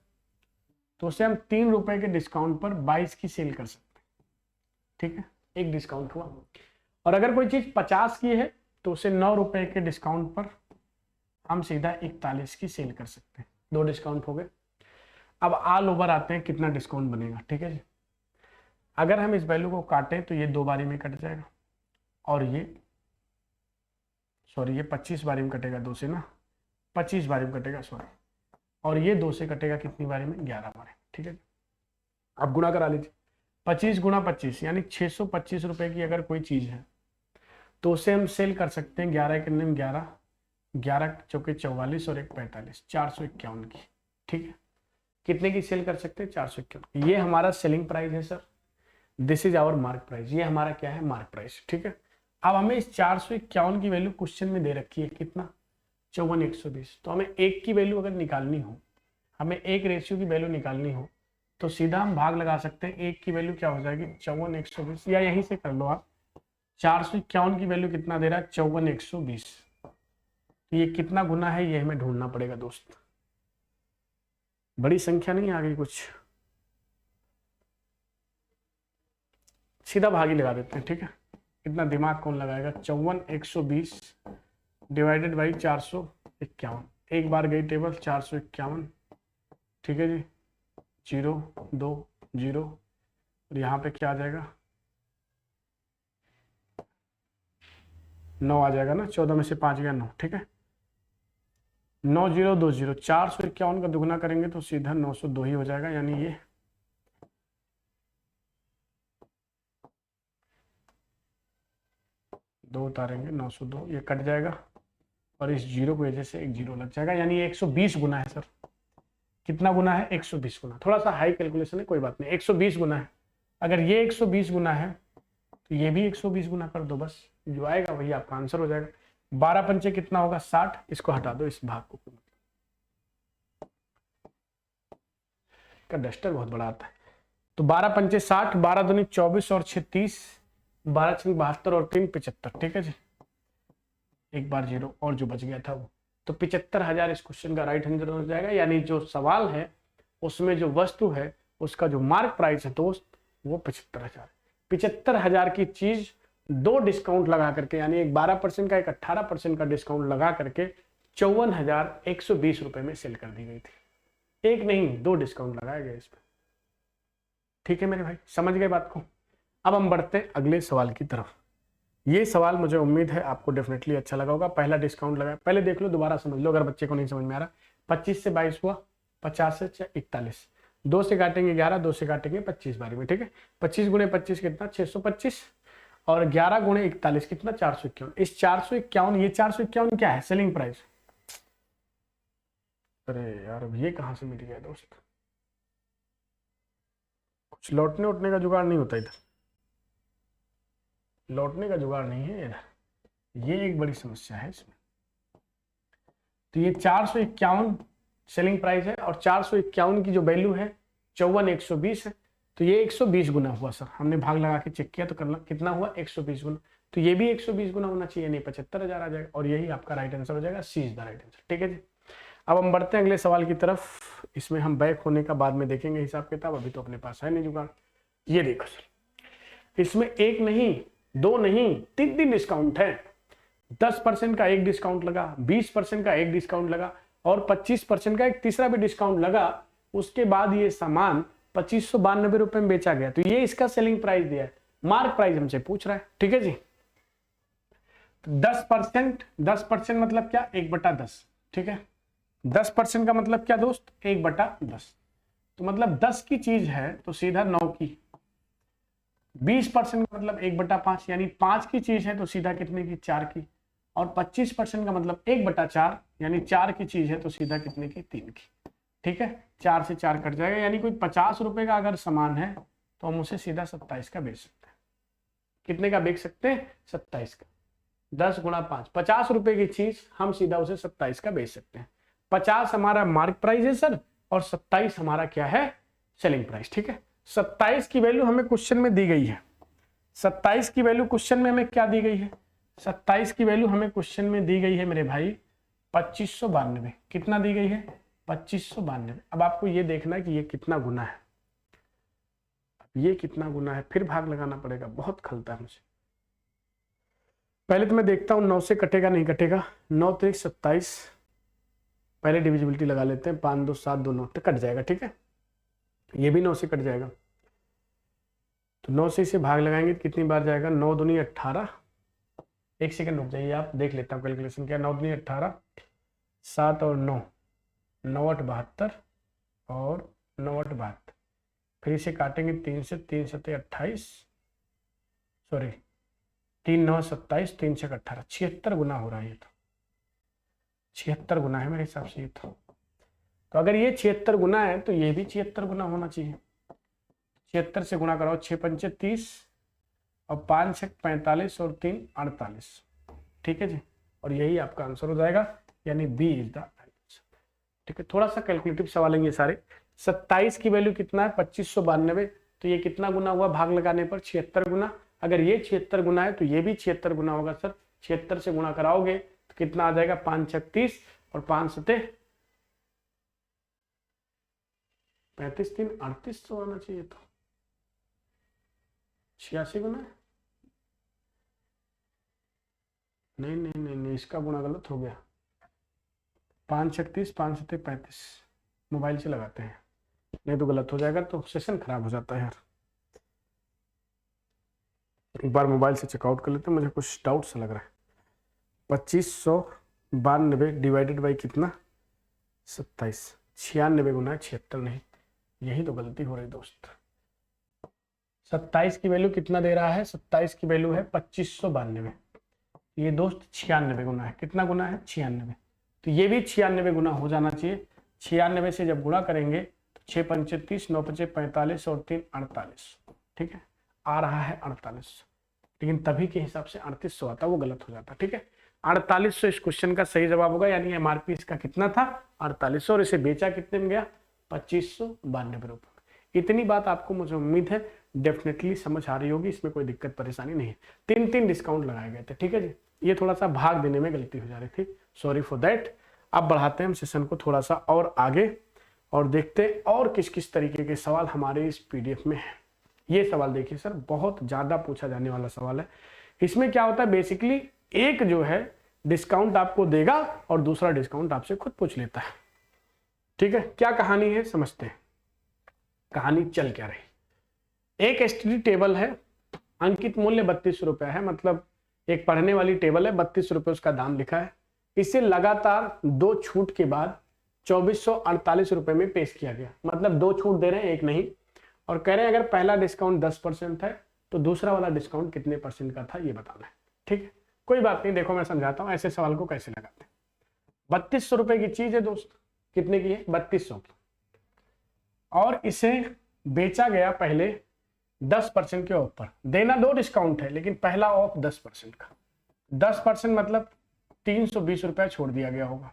तो उसे हम 3 रुपए के डिस्काउंट पर 22 की सेल कर सकते हैं। ठीक है, एक डिस्काउंट हुआ। और अगर कोई चीज 50 की है तो उसे 9 रुपए के डिस्काउंट पर हम सीधा 41 की सेल कर सकते हैं। 2 डिस्काउंट हो गए। अब ऑल ओवर आते हैं कितना डिस्काउंट बनेगा। ठीक है जी, अगर हम इस वैल्यू को काटें तो ये 2 बारी में कट जाएगा, और ये 25 बारी में कटेगा, 2 से ना 25 बारी में कटेगा, और ये 2 से कटेगा कितनी बारी में, 11 बारी। ठीक है, अब गुणा करा लीजिए। 25 गुणा 25 यानी 625 रुपए की अगर कोई चीज है तो उसे हम सेल कर सकते हैं 11 कितने में, 11 11 चौके 44 और 1 45, 451 की। ठीक है, कितने की सेल कर सकते हैं, 451। ये हमारा सेलिंग प्राइस है sir, this is our mark price. ये हमारा क्या है, मार्क प्राइस। ठीक है, अब हमें इस 451 की वैल्यू क्वेश्चन में दे रखी है कितना, 54,120। तो हमें एक की वैल्यू अगर निकालनी हो, हमें एक रेशियो की वैल्यू निकालनी हो तो सीधा हम भाग लगा सकते हैं। एक की वैल्यू क्या हो जाएगी, 54,120, या यहीं से कर लो आप। 451 की वैल्यू कितना दे रहा है, 54,120। तो ये कितना गुना है ये हमें ढूंढना पड़ेगा दोस्त। बड़ी संख्या नहीं आ गई कुछ, सीधा भाग ही लगा देते हैं। ठीक है, इतना दिमाग कौन लगाएगा। 54,120 डिवाइडेड बाई 451, एक बार गई टेबल 451। ठीक है जी, 0 2 0, और यहाँ पे क्या आ जाएगा, 9 आ जाएगा ना, 14 में से 5 गया 9। ठीक है, 9020, 451 का दुगना करेंगे तो सीधा 902 ही हो जाएगा, यानी ये 2 उतारेंगे 902, ये कट जाएगा, और इस 0 की वजह से एक 0 लग जाएगा, यानी ये 120 गुना है सर। कितना गुना है, 120 गुना। थोड़ा सा हाई कैलकुलेशन है, कोई बात नहीं, 120 गुना है। अगर ये 120 गुना है तो ये भी 120 गुना कर दो, बस जो आएगा वही आपका आंसर हो जाएगा। 12 पंचे कितना होगा, 60। इसको हटा दो, इस भाग को, का डस्टर बहुत बड़ा आता है। तो 12 पंचे 60, 12 दूनी 24 और 6 30, 12 6 72 और 3 75। ठीक है जी, एक बार 0 और जो बच गया था वो, तो 75,000 इस क्वेश्चन का राइट आंसर हो जाएगा। यानी जो सवाल है उसमें जो वस्तु है उसका जो मार्क प्राइस है दोस्त वो 75,000। 75,000 की चीज 2 डिस्काउंट लगा करके, यानी एक 12% का एक 18% का डिस्काउंट लगा करके 54,120 रुपए में सेल कर दी गई थी। एक नहीं 2 डिस्काउंट लगाया गया इसमें। ठीक है मेरे भाई, समझ गए बात को। अब हम बढ़ते हैं अगले सवाल की तरफ। ये सवाल मुझे उम्मीद है आपको डेफिनेटली अच्छा लगा होगा। पहला डिस्काउंट लगा, पहले देख लो, दोबारा समझ लो अगर बच्चे को नहीं समझ में आ रहा। 25 से 22 हुआ, 50 से 41, 2 से काटेंगे 11, 2 से काटेंगे 25 बारी में। ठीक है, 25 गुणे 25 कितना, 625, और 11 गुणे 41 कितना, 451। इस 451, ये 451 क्या है, सेलिंग प्राइस। अरे यार अब ये कहां से मिल गया दोस्त, कुछ लौटने उठने का जुगाड़ नहीं होता इधर, लौटने का जुगाड़ नहीं है इधर, ये एक बड़ी समस्या है इसमें। तो ये 451 सेलिंग प्राइस है, और 451 की जो वैल्यू है 54,120 है। तो ये 120 गुना हुआ सर, हमने भाग लगा के चेक किया तो करना कितना हुआ, 120 गुना। तो ये भी 120 गुना होना चाहिए, नहीं 75,000 आ जाएगा, और यही आपका राइट आंसर हो जाएगा, सी इज द राइट आंसर। ठीक है जी, अब हम बढ़ते हैं अगले सवाल की तरफ। इसमें हम बैक होने का बाद में देखेंगे हिसाब किताब, अभी तो अपने पास है नहीं जुगाड़। ये देखो सर, इसमें एक नहीं, 2 नहीं, 3 डिस्काउंट है। 10% का एक डिस्काउंट लगा, 20% का एक डिस्काउंट लगा, और 25% का एक तीसरा भी डिस्काउंट लगा। उसके बाद ये सामान 2592 रुपए में बेचा गया। तो ये इसका सेलिंग प्राइस दिया है, मार्क प्राइस हमसे पूछ रहा है। ठीक है जी, 10%, 10% मतलब क्या, 1/10। ठीक है, 10% का मतलब क्या दोस्त, 1/10। तो मतलब 10 की चीज है तो सीधा 9 की। 20% का मतलब 1/5, यानी 5 की चीज है तो सीधा कितने की, 4 की। और 25% का मतलब 1/4, यानी 4 की चीज है तो सीधा कितने की, 3 की। ठीक है, 4 से 4 कट जाएगा, यानी कोई 50 रुपए का अगर सामान है तो हम उसे सीधा 27 का बेच सकते हैं। कितने का बेच सकते हैं, 27 का। 10 गुणा 5, 50 रुपए की चीज हम सीधा उसे 27 का बेच सकते हैं। 50 हमारा मार्क प्राइस है सर, और 27 हमारा क्या है, सेलिंग प्राइस। ठीक है, 27 की वैल्यू हमें क्वेश्चन में दी गई है। 27 की वैल्यू क्वेश्चन में हमें क्या दी गई है, 27 की वैल्यू हमें क्वेश्चन में दी गई है मेरे भाई 2592। कितना दी गई है, 2592। अब आपको ये देखना है कि ये कितना गुना है, ये कितना गुना है, फिर भाग लगाना पड़ेगा, बहुत खलता है मुझे। पहले तो मैं देखता हूँ 9 से कटेगा नहीं कटेगा। 9 तो 27, पहले डिविजिबिलिटी लगा लेते हैं, 5 2 7 2 9 तो कट जाएगा, ठीक है। ये भी 9 से कट जाएगा, तो 9 से इसे भाग लगाएंगे तो कितनी बार जाएगा, 9 दूनी 18। एक सेकंड रुक जाइए, आप देख लेता हूँ कैलकुलेशन क्या। 9 दूनी 18, 7 और 9, 9 8 72 और 9 8 72। फिर इसे काटेंगे 3 से, 3 7 28, सॉरी 3 9 27, 3 6 18, 76 गुना हो रहा है ये तो। 76 गुना है मेरे हिसाब से ये तो अगर ये 76 गुना है तो ये भी 76 गुना होना चाहिए। 76 से गुणा कराओ, 6 पंचे 30 और 5 6 45 और 3 48, ठीक है जी। और यही आपका आंसर हो जाएगा, यानी बी इज द आंसर, ठीक है। थोड़ा सा कैलकुलेटिव सवाल है ये सारे। 27 की वैल्यू कितना है, 2592, तो ये कितना गुना हुआ भाग लगाने पर, 76 गुना। अगर ये 76 गुना है तो ये भी 76 गुना होगा सर। 76 से गुणा कराओगे तो कितना आ जाएगा, 5 6 30 और 5 7 35, 3 38 तो आना चाहिए, तो 86 गुना है। नहीं नहीं नहीं नहीं, इसका गुणा गलत हो गया। 5 36, 5 7 35, मोबाइल से लगाते हैं, नहीं तो गलत हो जाएगा, तो सेशन खराब हो जाता है यार। एक बार मोबाइल से चेकआउट कर लेते हैं, मुझे कुछ डाउट सा लग रहा है। 2592 डिवाइडेड बाई कितना, 27, 96 गुना है 76 नहीं, यही तो गलती हो रही दोस्त। 27 की वैल्यू कितना दे रहा है, 27 की वैल्यू है 2592, ये दोस्त 96 गुना है। कितना गुना है, 96, तो ये भी 96 गुना हो जाना चाहिए। 96 से जब गुणा करेंगे तो 6 पंचे 30, 9 पंचे 45 और 3 48, ठीक है। आ रहा है 48, लेकिन तभी के हिसाब से 3800 आता, वो गलत हो जाता, ठीक है। 4800 इस क्वेश्चन का सही जवाब होगा, यानी एमआरपी इसका कितना था, 4800, और इसे बेचा कितने में गया, 2592 रुपये। इतनी बात आपको मुझे उम्मीद है डेफिनेटली समझ आ रही होगी, इसमें कोई दिक्कत परेशानी नहीं है। 3 डिस्काउंट लगाए गए थे, ठीक है जी। ये थोड़ा सा भाग देने में गलती हो जा रही थी, सॉरी फॉर दैट। अब बढ़ाते हैं हम सेशन को थोड़ा सा और आगे, और देखते हैं और किस किस तरीके के सवाल हमारे इस पीडीएफ में है। ये सवाल देखिए सर, बहुत ज्यादा पूछा जाने वाला सवाल है। इसमें क्या होता है, बेसिकली एक जो है डिस्काउंट आपको देगा और दूसरा डिस्काउंट आपसे खुद पूछ लेता है, ठीक है। क्या कहानी है समझते हैं, कहानी चल क्या रही। एक एसटीडी टेबल है, अंकित मूल्य 32 रुपए है, मतलब एक पढ़ने वाली टेबल है, 32 रुपए उसका दाम लिखा है। इसे लगातार 2 छूट के बाद 2448 रुपए में पेश किया गया, मतलब 2 छूट दे रहे हैं, एक नहीं। और कह रहे हैं अगर पहला डिस्काउंट 10% है तो दूसरा वाला डिस्काउंट कितने परसेंट का था, ये बताना है, ठीक है। कोई बात नहीं, देखो मैं समझाता हूं ऐसे सवाल को कैसे लगाते हैं। 3200 रुपए की चीज है दोस्त, कितने की है, 3200 की, और इसे बेचा गया पहले 10% के ऑफ पर। देना 2 डिस्काउंट है, लेकिन पहला ऑफ 10% का। 10% मतलब 320 रुपया छोड़ दिया गया होगा।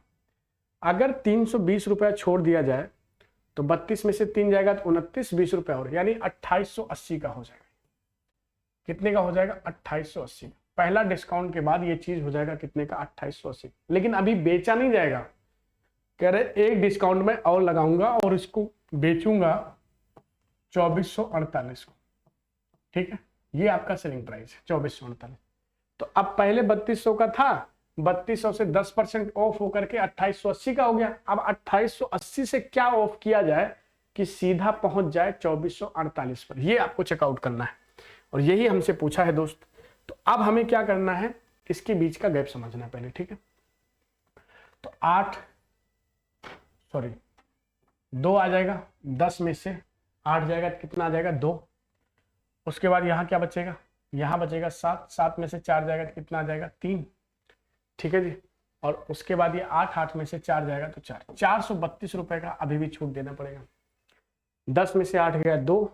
अगर 320 रुपया छोड़ दिया जाए तो 32 में से 3 जाएगा तो 29, 20 रुपया और, यानी 2880 का हो जाएगा। कितने का हो जाएगा, 2880। पहला डिस्काउंट के बाद ये चीज हो जाएगा कितने का, 2880। लेकिन अभी बेचा नहीं जाएगा, कह रहे एक डिस्काउंट में और लगाऊंगा और इसको बेचूंगा 2448 को, ठीक है। ये आपका सेलिंग प्राइस है 2448। तो अब पहले 3200 का था, 3200 से 10% ऑफ होकर के 2880 का हो गया। अब 2880 से क्या ऑफ किया जाए कि सीधा पहुंच जाए 2448 पर, ये आपको चेकआउट करना है, और यही हमसे पूछा है दोस्त। तो अब हमें क्या करना है, इसके बीच का गैप समझना है पहले, ठीक है। तो 2 आ जाएगा, 10 में से 8 जाएगा तो कितना आ जाएगा, 2। उसके बाद यहाँ क्या बचेगा, यहाँ बचेगा 7, 7 में से 4 जाएगा तो कितना आ जाएगा, 3, ठीक है जी। और उसके बाद ये 8, 8 में से 4 जाएगा तो 4, 432 रुपए का अभी भी छूट देना पड़ेगा। 10 में से 8 गया 2,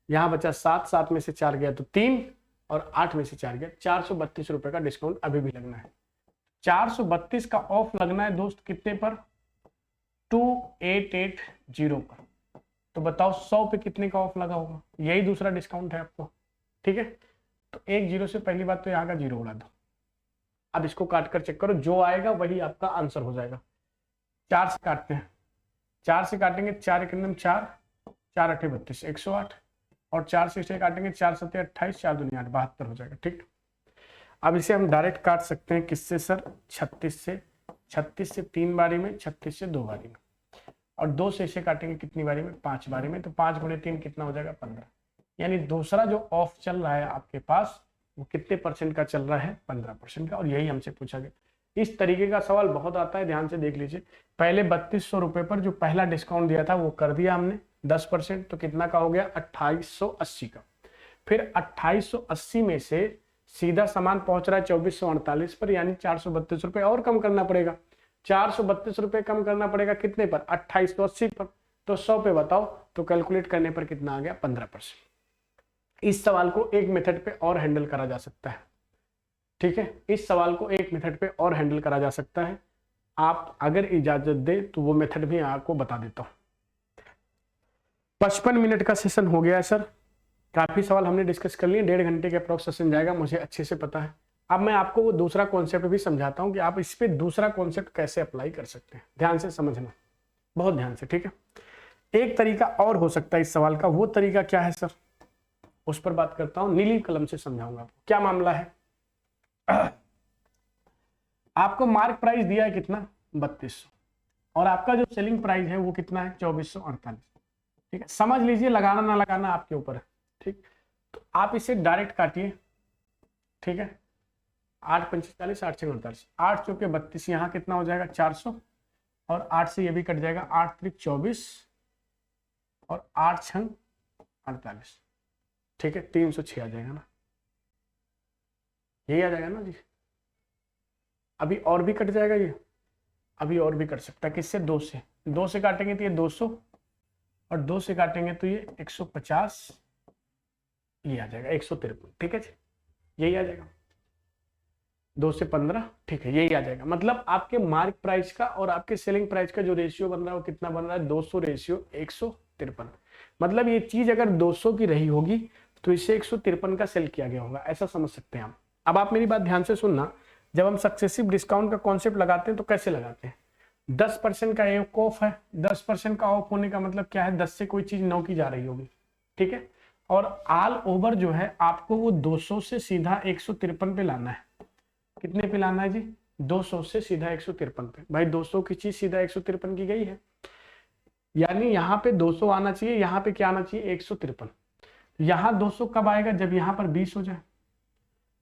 यहाँ बचा 7, 7 में से 4 गया तो 3, और 8 में से 4 गया, 432 रुपए का डिस्काउंट अभी भी लगना है। 432 का ऑफ लगना है दोस्त कितने पर, 2880 पर। तो बताओ 100 पे कितने का ऑफ लगा होगा, यही दूसरा डिस्काउंट है आपको, ठीक है। तो एक जीरो से पहली बात तो यहाँ का जीरो उड़ा दो। अब इसको काट कर चेक करो, जो आएगा वही आपका आंसर हो जाएगा। 4 से काटते हैं, 4 से काटेंगे 4 एक नम 4, 4 अठे 32 108, और 4 से इसे काटेंगे 4 सत्ते 28, 4 दूनी 8 72 हो जाएगा। ठीक, अब इसे हम डायरेक्ट काट सकते हैं किससे सर, 36 से। 36 से 3 बारी में, 36 से 2 बारी में, और 2 से इसे काटेंगे कितनी बारी में, 5 बारी में। तो 5 गुणे 3 कितना हो जाएगा, 15। यानी दूसरा जो ऑफ चल रहा है आपके पास वो कितने % का चल रहा है, 15% का, और यही हमसे पूछा गया। इस तरीके का सवाल बहुत आता है, ध्यान से देख लीजिए। पहले 3200 रुपए पर जो पहला डिस्काउंट दिया था वो कर दिया हमने 10%, तो कितना का हो गया, 2880 का। फिर 2880 में से सीधा सामान पहुंच रहा है 2448 पर, यानी 432 रुपए और कम करना पड़ेगा। 432 रुपए कम करना पड़ेगा कितने पर, 2880 पर। तो 100 पे बताओ, तो कैलकुलेट करने पर कितना आ गया, 15%। इस सवाल को एक मेथड पे और हैंडल करा जा सकता है। ठीक है, इस सवाल को एक मेथड पे और हैंडल करा जा सकता है। आप अगर इजाजत दे तो वो मेथड भी आपको बता देता हूं। 55 मिनट का सेशन हो गया है सर, काफी सवाल हमने डिस्कस कर लिए। 1.5 घंटे के अप्रॉक्स सेशन जाएगा, मुझे अच्छे से पता है। अब मैं आपको वो दूसरा कॉन्सेप्ट भी समझाता हूं कि आप इस पे दूसरा कॉन्सेप्ट कैसे अप्लाई कर सकते हैं। ध्यान से समझना, बहुत ध्यान से। ठीक है, एक तरीका और हो सकता है इस सवाल का। वो तरीका क्या है सर, उस पर बात करता हूं, नीली कलम से समझाऊंगा आपको। क्या मामला है, आपको मार्क प्राइस दिया है कितना, 3200, और आपका जो सेलिंग प्राइस है वो कितना है, 2448। ठीक है, समझ लीजिए, लगाना ना लगाना आपके ऊपर है। ठीक, तो आप इसे डायरेक्ट काटिए। ठीक है, 8 पंचे 40, 8 6 48, 8 चौके 32, यहाँ कितना हो जाएगा, 400, और 8 से ये भी कट जाएगा, 8 त्रिक 24, और 8 छंग 48। ठीक है, 306 आ जाएगा ना, यही आ जाएगा ना जी। अभी और भी कट जाएगा ये, अभी और भी कट सकता है। किससे, 2 से। 2 से काटेंगे तो ये 200, और 2 से काटेंगे तो ये 150, ये आ जाएगा 153। ठीक है जी, यही आ जाएगा। 2 से 15, ठीक है, यही आ जाएगा। मतलब आपके मार्क प्राइस का और आपके सेलिंग प्राइस का जो रेशियो बन रहा है वो कितना बन रहा है, 200 रेशियो 153। मतलब ये चीज अगर 200 की रही होगी तो इसे 153 का सेल किया गया होगा, ऐसा समझ सकते हैं आप। अब आप मेरी बात ध्यान से सुनना, जब हम सक्सेसिव डिस्काउंट का कॉन्सेप्ट लगाते हैं तो कैसे लगाते हैं, 10% का एक ऑफ है। 10% का ऑफ होने का मतलब क्या है, 10 से कोई चीज 9 की जा रही होगी। ठीक है, और ऑल ओवर जो है आपको वो 200 से सीधा 153 पे लाना है। कितने पे लाना है जी, 200 से सीधा 153 पे। भाई 200 की चीज सीधा 153 की गई है, यानी यहाँ पे 200 आना चाहिए, यहाँ पे क्या आना चाहिए, 153। यहाँ 200 कब आएगा, जब यहाँ पर 20 हो जाए।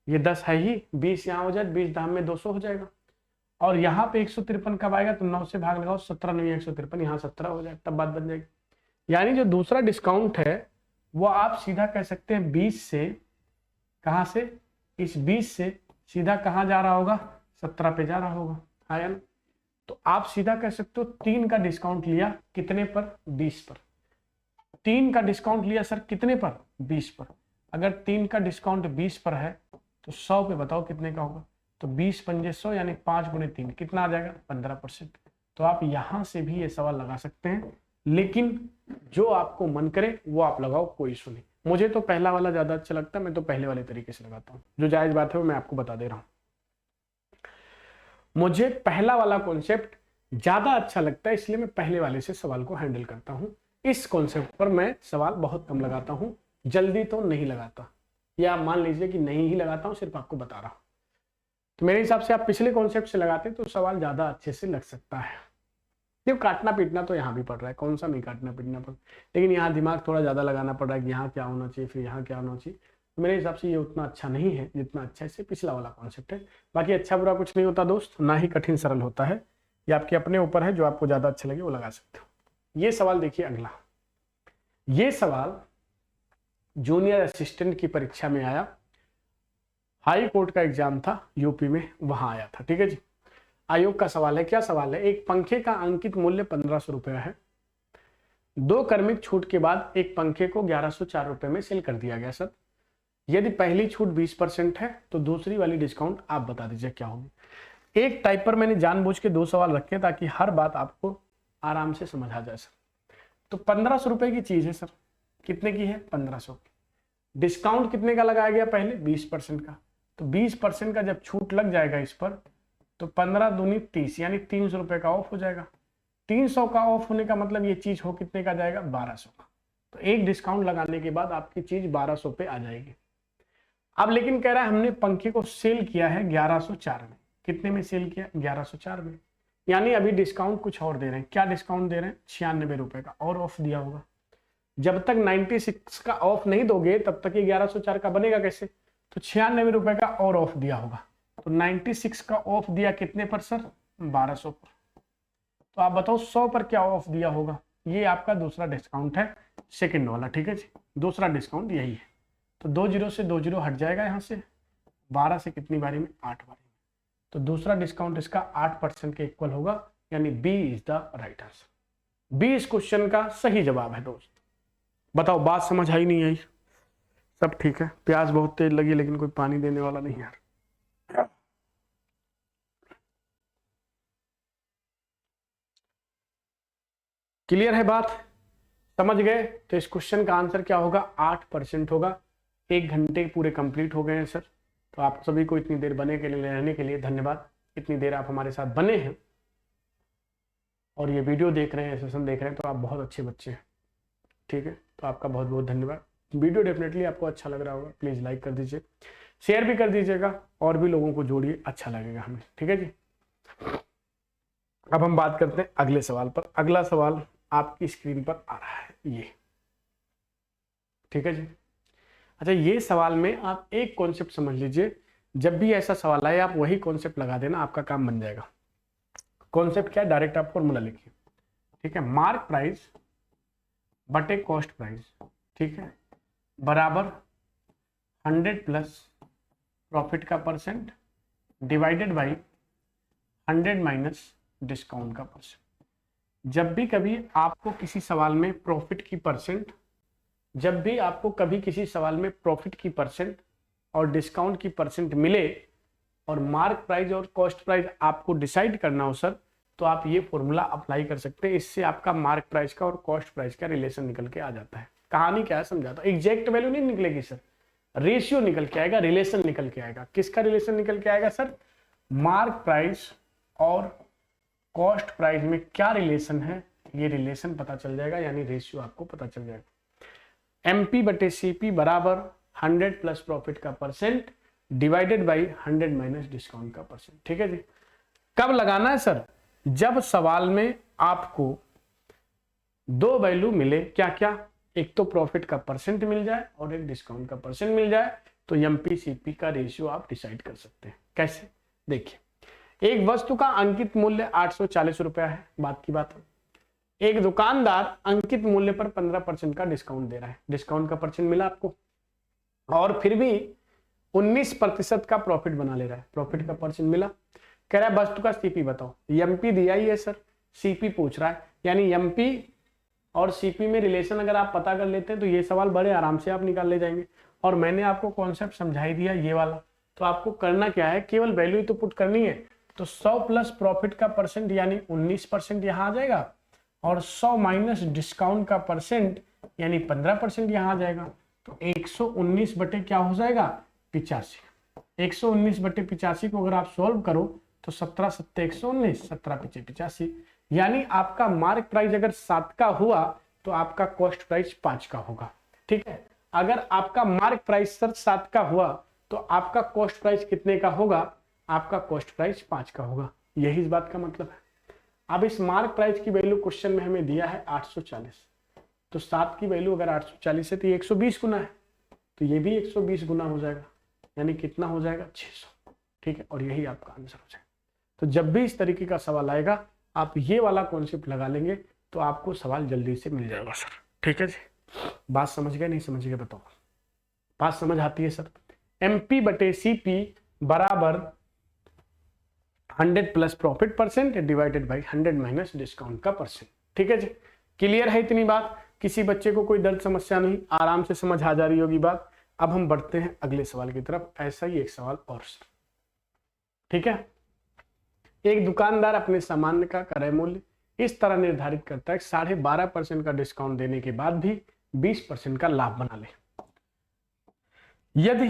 ये 10 है ही, 20 यहाँ हो जाए, 20 दाम में 200 हो जाएगा। और यहाँ पे 153 कब आएगा, तो 9 से भाग लगाओ, 17 9 153, यहाँ 17 हो जाए, तब बात बन जाएगी। यानी जो दूसरा डिस्काउंट है वो आप सीधा कह सकते हैं 20 से, कहां से, इस 20 से सीधा कहां जा रहा होगा, 17 पे जा रहा होगा। आया ना, तो आप सीधा कह सकते हो 3 का डिस्काउंट लिया, कितने पर, 20 पर। 3 का डिस्काउंट लिया सर कितने पर, 20 पर। अगर 3 का डिस्काउंट 20 पर है तो 100 पे बताओ कितने का होगा, तो 20 पंजे 100, यानी 5 गुणे 3 कितना आ जाएगा, 15%। तो आप यहां से भी ये सवाल लगा सकते हैं, लेकिन जो आपको मन करे वो आप लगाओ, कोई इशू नहीं। मुझे तो पहला वाला ज्यादा अच्छा लगता है, मैं तो पहले वाले तरीके से लगाता हूँ। जो जायज बात है वो मैं आपको बता दे रहा हूँ, मुझे पहला वाला कॉन्सेप्ट ज्यादा अच्छा लगता है, इसलिए मैं पहले वाले से सवाल को हैंडल करता हूँ। इस कॉन्सेप्ट पर मैं सवाल बहुत कम लगाता हूँ, जल्दी तो नहीं लगाता, या आप मान लीजिए कि नहीं ही लगाता हूँ, सिर्फ आपको बता रहा हूँ। तो मेरे हिसाब से आप पिछले कॉन्सेप्ट से लगाते तो सवाल ज्यादा अच्छे से लग सकता है। देखो काटना पीटना तो यहाँ भी पड़ रहा है, कौन सा नहीं काटना पीटना पड़, लेकिन यहाँ दिमाग थोड़ा ज्यादा लगाना पड़ रहा है कि यहाँ क्या होना चाहिए, फिर यहाँ क्या होना चाहिए। तो मेरे हिसाब से ये उतना अच्छा नहीं है जितना अच्छा इससे पिछला वाला कॉन्सेप्ट है। बाकी अच्छा बुरा कुछ नहीं होता दोस्त, ना ही कठिन सरल होता है, ये आपके अपने ऊपर है, जो आपको ज्यादा अच्छा लगे वो लगा सकते हो। ये सवाल देखिए अगला, ये सवाल जूनियर असिस्टेंट की परीक्षा में आया, हाई कोर्ट का एग्जाम था यूपी में, वहां आया था। ठीक है जी, आयोग का सवाल है। क्या सवाल है, एक पंखे का अंकित मूल्य 1500 रुपया है, 2 क्रमिक छूट के बाद एक पंखे को 1104 रुपए में सेल कर दिया गया सर। यदि पहली छूट 20% है तो दूसरी वाली डिस्काउंट आप बता दीजिए क्या होगी। एक टाइप पर मैंने जानबूझ के 2 सवाल रखे ताकि हर बात आपको आराम से समझ आ जाए सर। तो 1500 रुपए की चीज है सर, कितने की है, 1500 की। डिस्काउंट कितने का लगाया गया, पहले 20% का। तो 20% का जब छूट लग जाएगा इस पर, तो 15 दूनी 30, यानी 300 रुपए का ऑफ हो जाएगा। 300 का ऑफ होने का मतलब ये चीज हो कितने का जाएगा, 1200 का। तो एक डिस्काउंट लगाने के बाद आपकी चीज 1200 पे आ जाएगी। अब लेकिन कह रहा है हमने पंखे को सेल किया है 1104 में। कितने में सेल किया, 1104 में, यानी अभी डिस्काउंट कुछ और दे रहे हैं। क्या डिस्काउंट दे रहे हैं, 96 रुपए का और ऑफ दिया होगा। जब तक 96 का ऑफ नहीं दोगे तब तक ये 1104 का बनेगा कैसे, तो 96 रुपए का और ऑफ दिया होगा। तो 96 का ऑफ दिया कितने पर सर, 1200 पर। तो आप बताओ 100 पर क्या ऑफ दिया होगा। ये आपका दूसरा डिस्काउंट है, सेकंड वाला, ठीक है जी। दूसरा डिस्काउंट यही है। तो 20 से 20 हट जाएगा यहाँ से, 12 से कितनी बारी में, 8 बारी में। तो दूसरा डिस्काउंट इसका 8% के इक्वल होगा, यानी B is the right answer. B इस क्वेश्चन का सही जवाब है दोस्त। बताओ बात समझ आई नहीं आई, सब ठीक है। प्यास बहुत तेज लगी लेकिन कोई पानी देने वाला नहीं यार। क्लियर है बात, समझ गए। तो इस क्वेश्चन का आंसर क्या होगा, 8% होगा। 1 घंटे पूरे कंप्लीट हो गए हैं सर। तो आप सभी को इतनी देर बने के लिए, रहने के लिए धन्यवाद। इतनी देर आप हमारे साथ बने हैं और ये वीडियो देख रहे हैं, सेशन देख रहे हैं, तो आप बहुत अच्छे बच्चे हैं, ठीक है। तो आपका बहुत बहुत धन्यवाद। वीडियो डेफिनेटली आपको अच्छा लग रहा होगा, प्लीज़ लाइक कर दीजिए, शेयर भी कर दीजिएगा और भी लोगों को जोड़िए, अच्छा लगेगा हमें, ठीक है जी। अब हम बात करते हैं अगले सवाल पर। अगला सवाल आपकी स्क्रीन पर आ रहा है ये, ठीक है जी। अच्छा, ये सवाल में आप एक कॉन्सेप्ट समझ लीजिए, जब भी ऐसा सवाल आए आप वही कॉन्सेप्ट लगा देना, आपका काम बन जाएगा। कॉन्सेप्ट क्या है, डायरेक्ट आप फॉर्मूला लिखिए, ठीक है। मार्क प्राइस बटे कॉस्ट प्राइस, ठीक है, बराबर 100 प्लस प्रॉफिट का percent divided by 100 minus discount का परसेंट। जब भी कभी आपको किसी सवाल में प्रॉफिट की परसेंट, जब भी आपको कभी किसी सवाल में प्रॉफिट की परसेंट और डिस्काउंट की परसेंट मिले और मार्क प्राइस और कॉस्ट प्राइस आपको डिसाइड करना हो सर, तो आप ये फॉर्मूला अप्लाई कर सकते हैं। इससे आपका मार्क प्राइस का और कॉस्ट प्राइस का रिलेशन निकल के आ जाता है। कहानी क्या है समझाता हूं। एग्जैक्ट वैल्यू नहीं निकलेगी सर, रेशियो निकल के आएगा, रिलेशन निकल के आएगा। किसका रिलेशन निकल के आएगा सर, मार्क प्राइस और कॉस्ट प्राइस में क्या रिलेशन है, ये रिलेशन पता चल जाएगा, यानी रेशियो आपको पता चल जाएगा। एमपी बटे सीपी बराबर 100 प्लस प्रॉफिट का percent divided by 100 minus discount का परसेंट, ठीक है जी। कब लगाना है सर, जब सवाल में आपको दो वैल्यू मिले, क्या क्या, एक तो प्रॉफिट का परसेंट मिल जाए और एक डिस्काउंट का परसेंट मिल जाए, तो एमपी सीपी का रेशियो आप डिसाइड कर सकते हैं। कैसे, देखिए, एक वस्तु का अंकित मूल्य 840 रुपया है, बात की बात है। एक दुकानदार अंकित मूल्य पर 15% का डिस्काउंट दे रहा है, डिस्काउंट का परसेंट मिला आपको, और फिर भी 19% का प्रॉफिट बना ले रहा है, प्रॉफिट का परसेंट मिला। कह रहा है वस्तु का सीपी बताओ। एमपी दिया ही है सर, सीपी पूछ रहा है, यानी एमपी और सीपी में रिलेशन अगर आप पता कर लेते हैं तो ये सवाल बड़े आराम से आप निकाल ले जाएंगे। और मैंने आपको कॉन्सेप्ट समझाई दिया ये वाला, तो आपको करना क्या है, केवल वैल्यू तो पुट करनी है। तो 100 प्लस प्रॉफिट का परसेंट यानी 19% यहाँ आ जाएगा, और 100 माइनस डिस्काउंट का परसेंट यानी 15% यहाँ आ जाएगा। तो 119 बटे क्या हो जाएगा, 85। 119 बटे 85 को अगर आप सॉल्व करो तो 17 सत्ते 119, 17 पीछे 85, यानी आपका मार्क प्राइस अगर 7 का हुआ तो आपका कॉस्ट प्राइस 5 का होगा, ठीक है। अगर आपका मार्क प्राइस सर 7 का हुआ तो आपका कॉस्ट प्राइस कितने का होगा, आपका कॉस्ट प्राइस 5 का होगा। यही इस बात का मतलब है। अब इस मार्क प्राइस की वैल्यू क्वेश्चन में हमें दिया है 840, तो 7 की वैल्यू अगर 840 है तो ये 120 गुना है, तो ये भी 120 गुना हो जाएगा, यानी कितना हो जाएगा, 600, ठीक है। और यही आपका आंसर हो जाएगा। तो जब भी इस तरीके का सवाल आएगा आप ये वाला कॉन्सेप्ट लगा लेंगे तो आपको सवाल जल्दी से मिल जाएगा सर, ठीक है जी। बात समझ गए, नहीं समझ गए बताओ, बात समझ आती है सर। एमपी बटे सीपी बराबर 100 plus profit percent divided by 100 minus discount का परसेंट, ठीक है जी। क्लियर है इतनी बात, किसी बच्चे को कोई दर्द समस्या नहीं, आराम से समझ आ जा रही होगी बात। अब हम बढ़ते हैं अगले सवाल की तरफ। ऐसा ही एक सवाल और, ठीक है। एक दुकानदार अपने सामान का क्रय मूल्य इस तरह निर्धारित करता है कि 12.5% का डिस्काउंट देने के बाद भी 20% का लाभ बना ले। यदि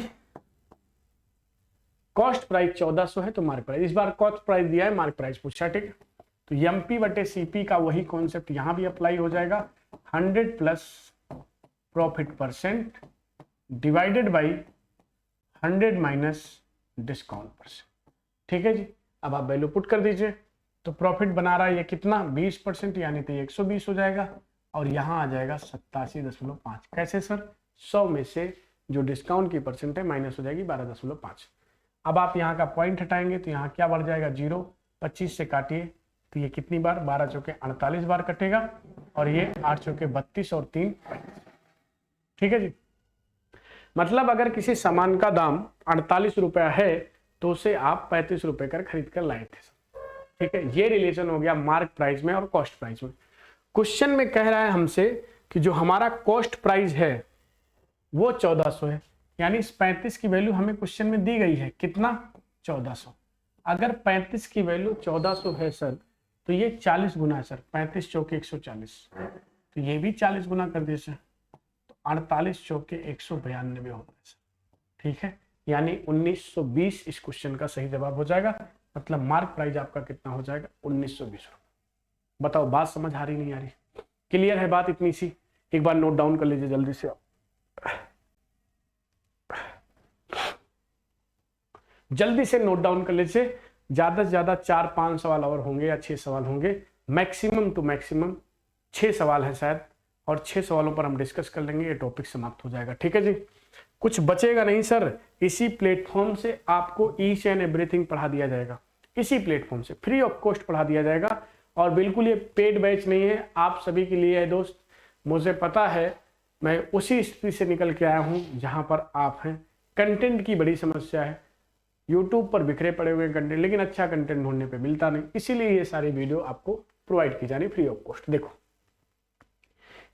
कॉस्ट प्राइस 1400 है तो मार्क प्राइस, इस बार कॉस्ट प्राइस दिया है, मार्क प्राइस पूछा, ठीक है। तो एमपी बटे सीपी का वही कॉन्सेप्ट यहां भी अप्लाई हो जाएगा, 100 plus profit percent divided by 100 minus discount percent. ठीक है जी, अब आप वैल्यू पुट कर दीजिए। तो प्रॉफिट बना रहा है ये कितना, 20%, यानी तो 120 हो जाएगा और यहाँ आ जाएगा 87.5। कैसे सर, 100 में से जो डिस्काउंट की परसेंट है माइनस हो जाएगी 12.5। अब आप यहाँ का पॉइंट हटाएंगे तो यहाँ क्या बढ़ जाएगा, 0, 25 से काटिए तो ये कितनी बार, 12 चौके 48 बार कटेगा और ये 8 चौके 32 और 3 35। ठीक है जी, मतलब अगर किसी सामान का दाम 48 रुपया है तो उसे आप 35 रुपए कर खरीद कर लाए थे। ठीक है, ये रिलेशन हो गया मार्क प्राइस में और कॉस्ट प्राइस में। क्वेश्चन में कह रहा है हमसे कि जो हमारा कॉस्ट प्राइस है वो 1400 है, यानी इस 35 की वैल्यू हमें क्वेश्चन में दी गई है, कितना, 1400। अगर 35 की वैल्यू 1400 है सर तो ये 40 गुना है सर, 35 चौके 140, तो ये भी 40 गुना कर दिए सर, तो 48 चौके 192 होता है सर। ठीक है, यानी 1920 इस क्वेश्चन का सही जवाब हो जाएगा। मतलब मार्क प्राइस आपका कितना हो जाएगा, 1920 रुपये। बताओ बात समझ आ रही नहीं आ रही, क्लियर है बात इतनी सी, एक बार नोट डाउन कर लीजिए जल्दी से। जल्दी से नोट डाउन कर लीजिए, ज्यादा से ज्यादा 4-5 सवाल और होंगे या 6 सवाल होंगे, मैक्सिमम टू मैक्सिमम 6 सवाल है शायद, और 6 सवालों पर हम डिस्कस कर लेंगे, ये टॉपिक समाप्त हो जाएगा। ठीक है जी, कुछ बचेगा नहीं सर, इसी प्लेटफॉर्म से आपको ईच एंड एवरीथिंग पढ़ा दिया जाएगा, इसी प्लेटफॉर्म से फ्री ऑफ कॉस्ट पढ़ा दिया जाएगा। और बिल्कुल ये पेड बैच नहीं है, आप सभी के लिए है दोस्त। मुझे पता है, मैं उसी स्थिति से निकल के आया हूँ जहाँ पर आप हैं। कंटेंट की बड़ी समस्या है, यूट्यूब पर बिखरे पड़े हुए कंटेंट, लेकिन अच्छा कंटेंट ढूंढने पे मिलता नहीं, इसीलिए ये सारी वीडियो आपको प्रोवाइड की जानी फ्री ऑफ कॉस्ट। देखो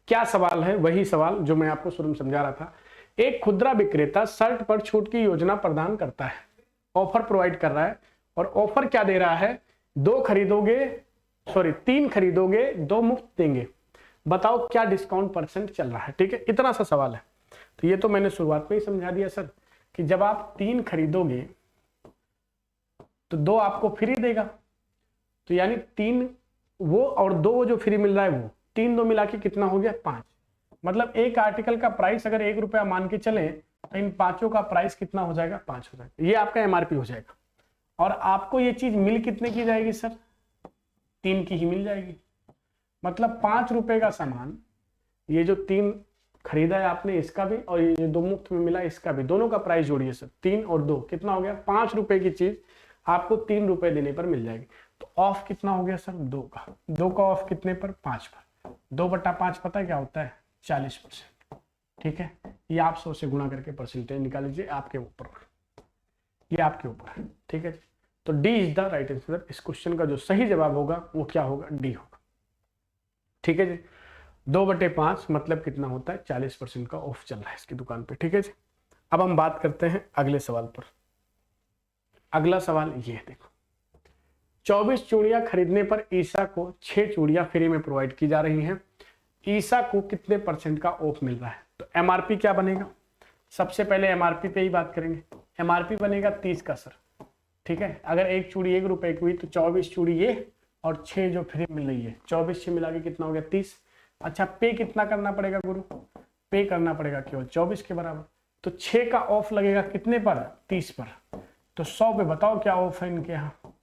क्या सवाल है, वही सवाल जो मैं आपको शुरू में समझा रहा था। एक खुदरा विक्रेता शर्ट पर छूट की योजना प्रदान करता है, ऑफर प्रोवाइड कर रहा है, और ऑफर क्या दे रहा है, 3 खरीदोगे 2 मुफ्त देंगे। बताओ क्या डिस्काउंट परसेंट चल रहा है। ठीक है, इतना सा सवाल है। तो ये तो मैंने शुरुआत में ही समझा दिया सर कि जब आप 3 खरीदोगे तो 2 आपको फ्री देगा, तो यानी 3 वो और 2 जो फ्री मिल रहा है वो, 3 2 मिला के कितना हो गया, 5। मतलब एक आर्टिकल का प्राइस अगर 1 रुपया मान के चले तो इन 5 का प्राइस कितना हो जाएगा, 5 हो जाएगा। ये आपका एमआरपी हो जाएगा। और आपको ये चीज मिल कितने की जाएगी सर, 3 की ही मिल जाएगी। मतलब 5 रुपए का सामान, ये जो 3 खरीदा है आपने इसका भी, और ये 2 मुफ्त में मिला इसका भी, दोनों का प्राइस जोड़िए सर, 3 और 2 कितना हो गया, 5 रुपए की चीज आपको 3 रुपए देने पर मिल जाएगी। तो ऑफ कितना हो गया सर, 2 का ऑफ कितने पर, 5 पर। 2/5 पता है क्या होता है, 40%। ठीक है, ये आप 100 से गुणा करके परसेंटेज निकाल लीजिए, आपके ऊपर, ये आपके ऊपर है। ठीक है, तो D is the right answer. इस क्वेश्चन का जो सही जवाब होगा वो क्या होगा, डी होगा। ठीक है जी, 2/5 मतलब कितना होता है, 40% का ऑफ चल रहा है इसकी दुकान पे। ठीक है जी, अब हम बात करते हैं अगले सवाल पर। अगला सवाल ये देखो, 24 चूड़ियां खरीदने पर ईसा को 6 चूड़ियां फ्री में प्रोवाइड की जा रही हैं। ईसा को कितने % का ऑफ मिल रहा है। तो एमआरपी क्या बनेगा, सबसे पहले एमआरपी पे ही बात करेंगे। एमआरपी बनेगा 30 का सर। ठीक है, अगर एक चूड़ी 1 रुपए की हुई तो 24 चूड़ी ये और 6 जो फ्री मिल रही है, 24 से मिला के कितना हो गया, 30। अच्छा, पे कितना करना पड़ेगा गुरु, पे करना पड़ेगा केवल 24 के बराबर। तो 6 का ऑफ लगेगा कितने पर, 30 पर। तो 100 पे बताओ क्या ऑफ है इनके यहाँ।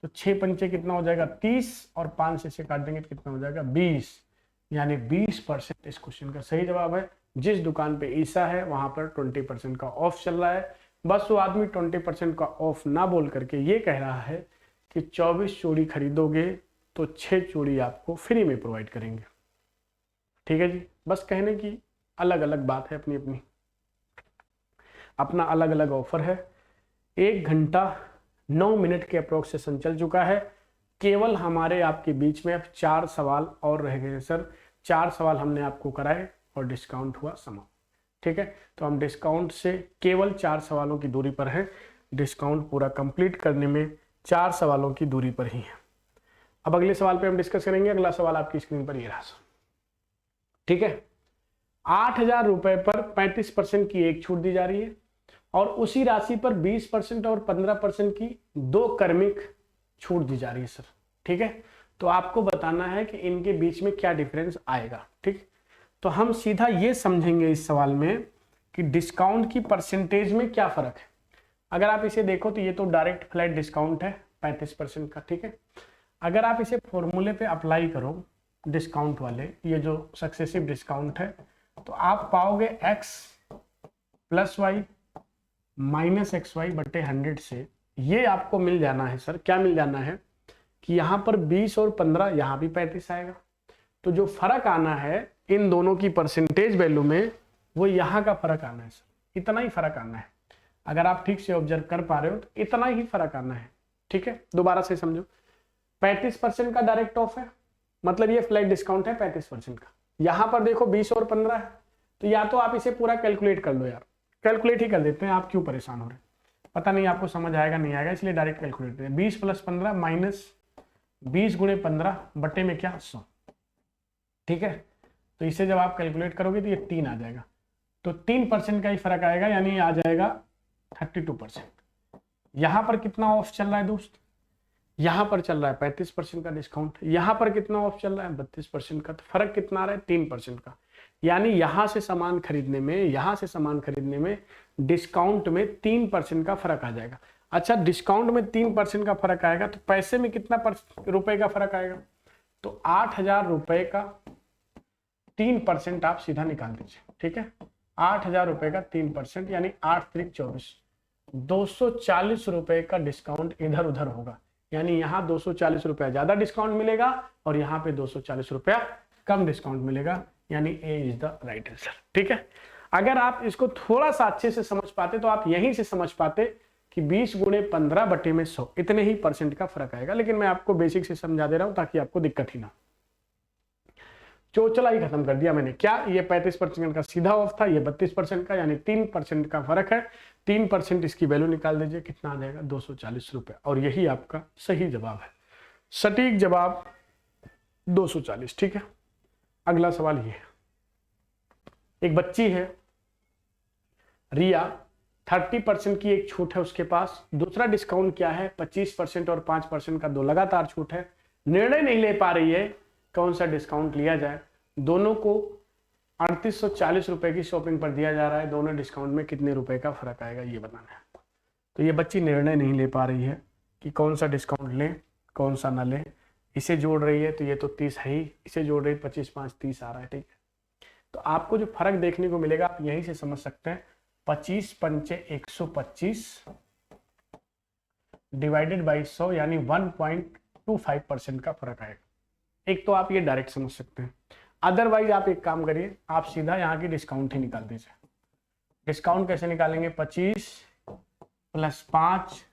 तो 6 पंचे कितना हो जाएगा, 30, और 5 से काट देंगे तो कितना हो जाएगा, 20। यानी 20% इस क्वेश्चन का सही जवाब है। जिस दुकान पे ईसा है वहां पर 20% का ऑफ चल रहा है। बस वो आदमी 20% का ऑफ ना बोल करके ये कह रहा है कि 24 चूड़ी खरीदोगे तो 6 चूड़ी आपको फ्री में प्रोवाइड करेंगे। ठीक है जी, बस कहने की अलग अलग बात है, अपनी अपनी अपना अलग अलग ऑफर है। 1 घंटा 9 मिनट के अप्रोक्स सेशन चल चुका है। केवल हमारे आपके बीच में अब 4 सवाल और रह गए हैं सर। 4 सवाल हमने आपको कराए और डिस्काउंट हुआ समाप्त। ठीक है, तो हम डिस्काउंट से केवल 4 सवालों की दूरी पर हैं। डिस्काउंट पूरा कंप्लीट करने में 4 सवालों की दूरी पर ही है। अब अगले सवाल पे हम डिस्कस करेंगे। अगला सवाल आपकी स्क्रीन पर ये रहा। ठीक है, 8,000 रुपए पर 35% की एक छूट दी जा रही है और उसी राशि पर 20% और 15% की 2 क्रमिक छूट दी जा रही है सर। ठीक है। तो आपको बताना है कि इनके बीच में क्या डिफरेंस आएगा, ठीक। तो हम सीधा ये समझेंगे इस सवाल में कि डिस्काउंट की परसेंटेज में क्या फर्क है। अगर आप इसे देखो तो ये तो डायरेक्ट फ्लैट डिस्काउंट है 35% का, ठीक है। अगर आप इसे फॉर्मूले पे अप्लाई करो डिस्काउंट वाले, ये जो सक्सेसिव डिस्काउंट है, तो आप पाओगे x plus Y minus x y बटे 100 से ये आपको मिल जाना है सर, क्या मिल जाना है कि यहाँ पर 20 और 15, यहाँ भी 35 आएगा। तो जो फर्क आना है इन दोनों की परसेंटेज वैल्यू में, वो यहाँ का फर्क आना है सर, इतना ही फर्क आना है। अगर आप ठीक से ऑब्जर्व कर पा रहे हो तो इतना ही फर्क आना है, ठीक है। दोबारा से समझो, 35% का डायरेक्ट ऑफ है, मतलब ये फ्लैट डिस्काउंट है 35% का। यहां पर देखो 20 और 15 है, तो या तो आप इसे पूरा कैलकुलेट कर लो यार, कैलकुलेट ही कर देते हैं, आप क्यों परेशान हो रहे हैं, पता नहीं आपको समझ आएगा नहीं आएगा, इसलिए डायरेक्ट कैलकुलेट करते हैं। 20 प्लस 15 माइनस 20 गुणे 15 बटे में क्या 100, ठीक है। तो इसे जब आप कैलकुलेट करोगे तो ये 3 आ जाएगा, तो 3% का ही फर्क आएगा, यानी आ जाएगा 32%। यहां पर कितना ऑफ चल रहा है दोस्त, यहां पर चल रहा है 35% का डिस्काउंट, यहां पर कितना ऑफ चल रहा है 32% का, तो फर्क कितना आ रहा है 3% का। यानी यहां से सामान खरीदने में, यहां से सामान खरीदने में डिस्काउंट में 3% का फर्क आ जाएगा। अच्छा, डिस्काउंट में 3% का फर्क आएगा तो पैसे में कितना रुपए का फर्क आएगा, तो 8,000 रुपए का 3% आप सीधा निकाल दीजिए, ठीक है। 8,000 रुपए का 3% यानी 8 त्रिक 24, 240 रुपए का डिस्काउंट इधर उधर होगा, यानी यहाँ 240 रुपया ज्यादा डिस्काउंट मिलेगा और यहाँ पे 240 रुपया कम डिस्काउंट मिलेगा, यानी ए इज द राइट आंसर, ठीक है। अगर आप इसको थोड़ा सा अच्छे से समझ पाते तो आप यहीं से समझ पाते कि 20 गुणे 15 बटे में 100 इतने ही परसेंट का फर्क आएगा, लेकिन मैं आपको बेसिक से समझा दे रहा हूं ताकि आपको दिक्कत ही ना। चोचला ही खत्म कर दिया मैंने, क्या ये 35% का सीधा ऑफ था, ये 32% का, यानी 3% का फर्क है। 3% इसकी वैल्यू निकाल दीजिए, कितना आ जाएगा 240 रुपए, और यही आपका सही जवाब है, सटीक जवाब 240, ठीक है। अगला सवाल ये है, एक बच्ची है रिया, 30% की एक छूट है उसके पास, दूसरा डिस्काउंट क्या है 25% और 5% का दो लगातार छूट है, निर्णय नहीं ले पा रही है कौन सा डिस्काउंट लिया जाए। दोनों को 3840 रुपए की शॉपिंग पर दिया जा रहा है, दोनों डिस्काउंट में कितने रुपए का फर्क आएगा ये बताना है। तो ये बच्ची निर्णय नहीं ले पा रही है कि कौन सा डिस्काउंट ले कौन सा ना ले, इसे जोड़ रही है तो ये तो 30 है ही, इसे जोड़ रही है 25 5 30 आ रहा है, ठीक है। तो आपको जो फर्क देखने को मिलेगा आप यहीं से समझ सकते हैं, 25 पंचे 125 डिवाइडेड बाई 100 यानी 1.25% का फर्क आएगा। एक तो आप ये डायरेक्ट समझ सकते हैं, अदरवाइज आप एक काम करिए, आप सीधा यहाँ की डिस्काउंट ही निकाल दीजिए। डिस्काउंट कैसे निकालेंगे, 25 प्लस 5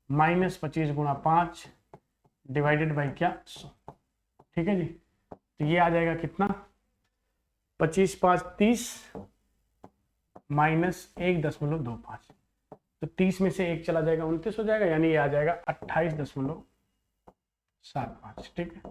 माइनस 25 गुणा 5 डिवाइडेड बाई क्या 100, ठीक है जी। तो ये आ जाएगा कितना, 25 5 30 माइनस 1.25, तो 30 में से 1 चला जाएगा 29 हो जाएगा, यानी ये आ जाएगा 28.75, ठीक है।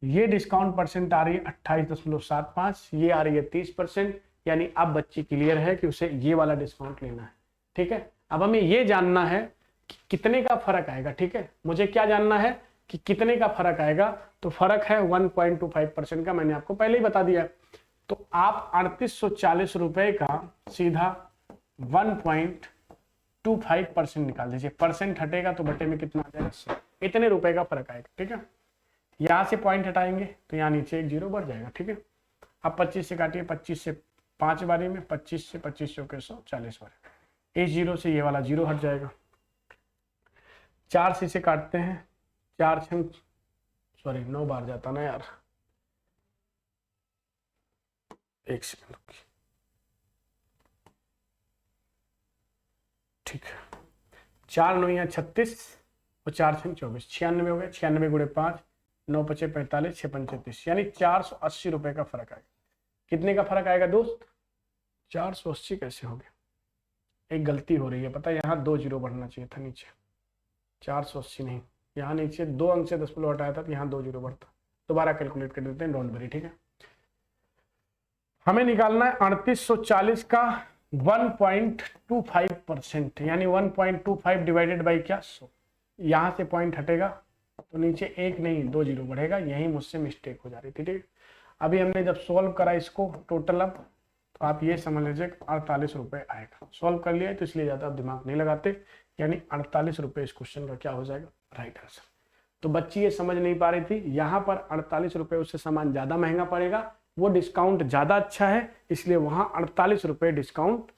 ये डिस्काउंट परसेंट आ रही है 28.75, ये आ रही है 30%, यानी अब बच्ची क्लियर है कि उसे ये वाला डिस्काउंट लेना है, ठीक है। अब हमें ये जानना है कि कितने का फर्क आएगा, ठीक है। मुझे क्या जानना है कि कितने का फर्क आएगा, तो फर्क है 1.25% का, मैंने आपको पहले ही बता दिया। तो आप 3840 रुपए का सीधा 1.25% निकाल दीजिए, परसेंट हटेगा तो बटे में कितना आ जाएगा 100, इतने रुपए का फर्क आएगा, ठीक है। यहां से पॉइंट हटाएंगे तो यहाँ नीचे एक जीरो बढ़ जाएगा, ठीक है। अब 25 से काटिए, 25 से 5 बारी में, 25 से 25 चौके 100 40 बारी, इस जीरो से ये वाला जीरो हट जाएगा। 4 से इसे काटते हैं, 4 6 सॉरी 9 बार जाता ना यार, एक सेकंड, ठीक है। 4 9 या 36 और 4 6 24, 96 हो गए, 96 गुणे 5 9 5 45 6 5 30, यानी 480 रुपए का फर्क आएगा। कितने का फर्क आएगा दोस्त, 480 कैसे हो गया, एक गलती हो रही है, पता है यहाँ 2 जीरो बढ़ना चाहिए था नीचे, 480 नहीं, यहाँ नीचे 2 अंक से 10 हटाया था तो यहाँ 2 जीरो बढ़ता। दोबारा कैलकुलेट कर देते हैं, डोंट वरी, ठीक है। हमें निकालना है 3840 का 1.25%, यानी 1.25 डिवाइडेड बाई क्या 100, यहां से पॉइंट हटेगा तो नीचे 1 नहीं 2 जीरो बढ़ेगा, यही मुझसे मिस्टेक हो जा रही थी। ठीक, अभी हमने जब सॉल्व करा इसको टोटल अब, तो आप ये समझ लीजिए 48 रुपये आएगा। सॉल्व कर लिया तो इसलिए ज़्यादा दिमाग नहीं लगाते, यानी 48 रुपये इस क्वेश्चन का क्या हो जाएगा, राइट आंसर। तो बच्ची ये समझ नहीं पा रही थी, यहाँ पर 48 रुपये उससे सामान ज़्यादा महंगा पड़ेगा, वो डिस्काउंट ज़्यादा अच्छा है, इसलिए वहाँ 48 रुपये डिस्काउंट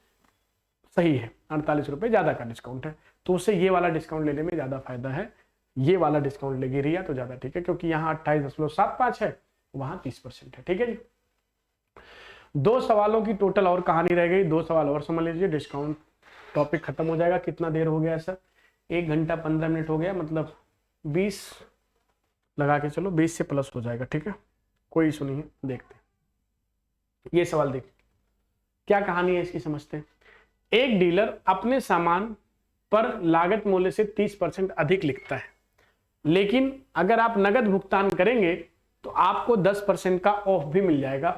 सही है, 48 रुपये ज़्यादा का डिस्काउंट है, तो उससे ये वाला डिस्काउंट लेने में ज़्यादा फायदा है। ये वाला डिस्काउंट लेगी रिया तो ज़्यादा ठीक है, क्योंकि यहाँ 28.75 है, वहाँ 30% है। ठीक है जी, 2 सवालों की टोटल और कहानी रह गई, 2 सवाल और समझ लीजिए, डिस्काउंट टॉपिक खत्म हो जाएगा। कितना देर हो गया सर? 1 घंटा 15 मिनट हो गया, मतलब 20 लगा के चलो, 20 से प्लस हो जाएगा। ठीक है, कोई इशू नहीं है। देखते ये सवाल, देख क्या कहानी है इसकी, समझते हैं। एक डीलर अपने सामान पर लागत मूल्य से 30% अधिक लिखता है, लेकिन अगर आप नगद भुगतान करेंगे तो आपको 10% का ऑफ भी मिल जाएगा।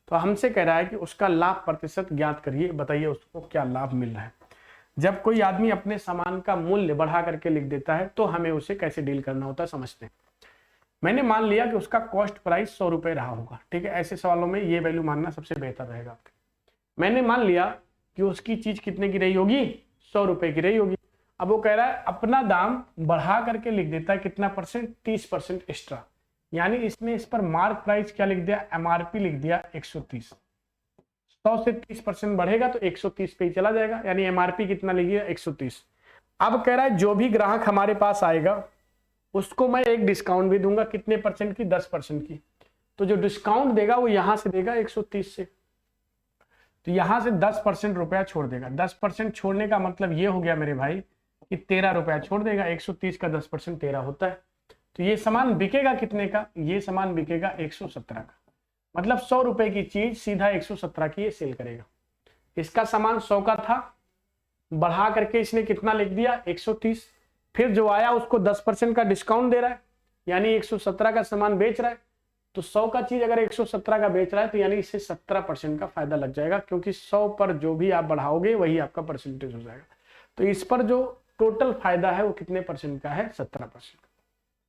तो हमसे कह रहा है कि उसका लाभ प्रतिशत ज्ञात करिए, बताइए उसको क्या लाभ मिल रहा है। जब कोई आदमी अपने सामान का मूल्य बढ़ा करके लिख देता है तो हमें उसे कैसे डील करना होता है, समझते हैं। मैंने मान लिया कि उसका कॉस्ट प्राइस 100 रुपये रहा होगा। ठीक है, ऐसे सवालों में ये वैल्यू मानना सबसे बेहतर रहेगा आपके। मैंने मान लिया कि उसकी चीज कितने की रही होगी, 100 रुपये की रही होगी। अब वो कह रहा है अपना दाम बढ़ा करके लिख देता है, कितना परसेंट, 30% एक्स्ट्रा, यानी इसने इस पर मार्क प्राइस क्या लिख दिया, एमआरपी लिख दिया 130। 100 से 30% बढ़ेगा तो 130 पे ही चला जाएगा, यानी एमआरपी कितना लिख दिया, 130। अब कह रहा है जो भी ग्राहक हमारे पास आएगा उसको मैं एक डिस्काउंट भी दूंगा, कितने परसेंट की, 10% की। तो जो डिस्काउंट देगा वो यहां से देगा 130 से, तो यहां से 10% रुपया छोड़ देगा। 10% छोड़ने का मतलब ये हो गया मेरे भाई कि 13 रुपया छोड़ देगा। 130 का 10% 13 होता है। तो ये सामान बिकेगा कितने का, ये सामान बिकेगा 117 का, मतलब 100 रुपए की चीज सीधा 117 की ये सेल करेगा। इसका सामान 100 का था, बढ़ा करके इसने कितना लिख दिया, 130। फिर जो आया उसको 10% का डिस्काउंट दे रहा है, यानी 117 का सामान बेच रहा है। तो 100 का चीज अगर 117 का बेच रहा है तो यानी इससे 17% का फायदा लग जाएगा, क्योंकि 100 पर जो भी आप बढ़ाओगे वही आपका परसेंटेज हो जाएगा। तो इस पर जो टोटल फायदा है वो कितने परसेंट का है, 17%।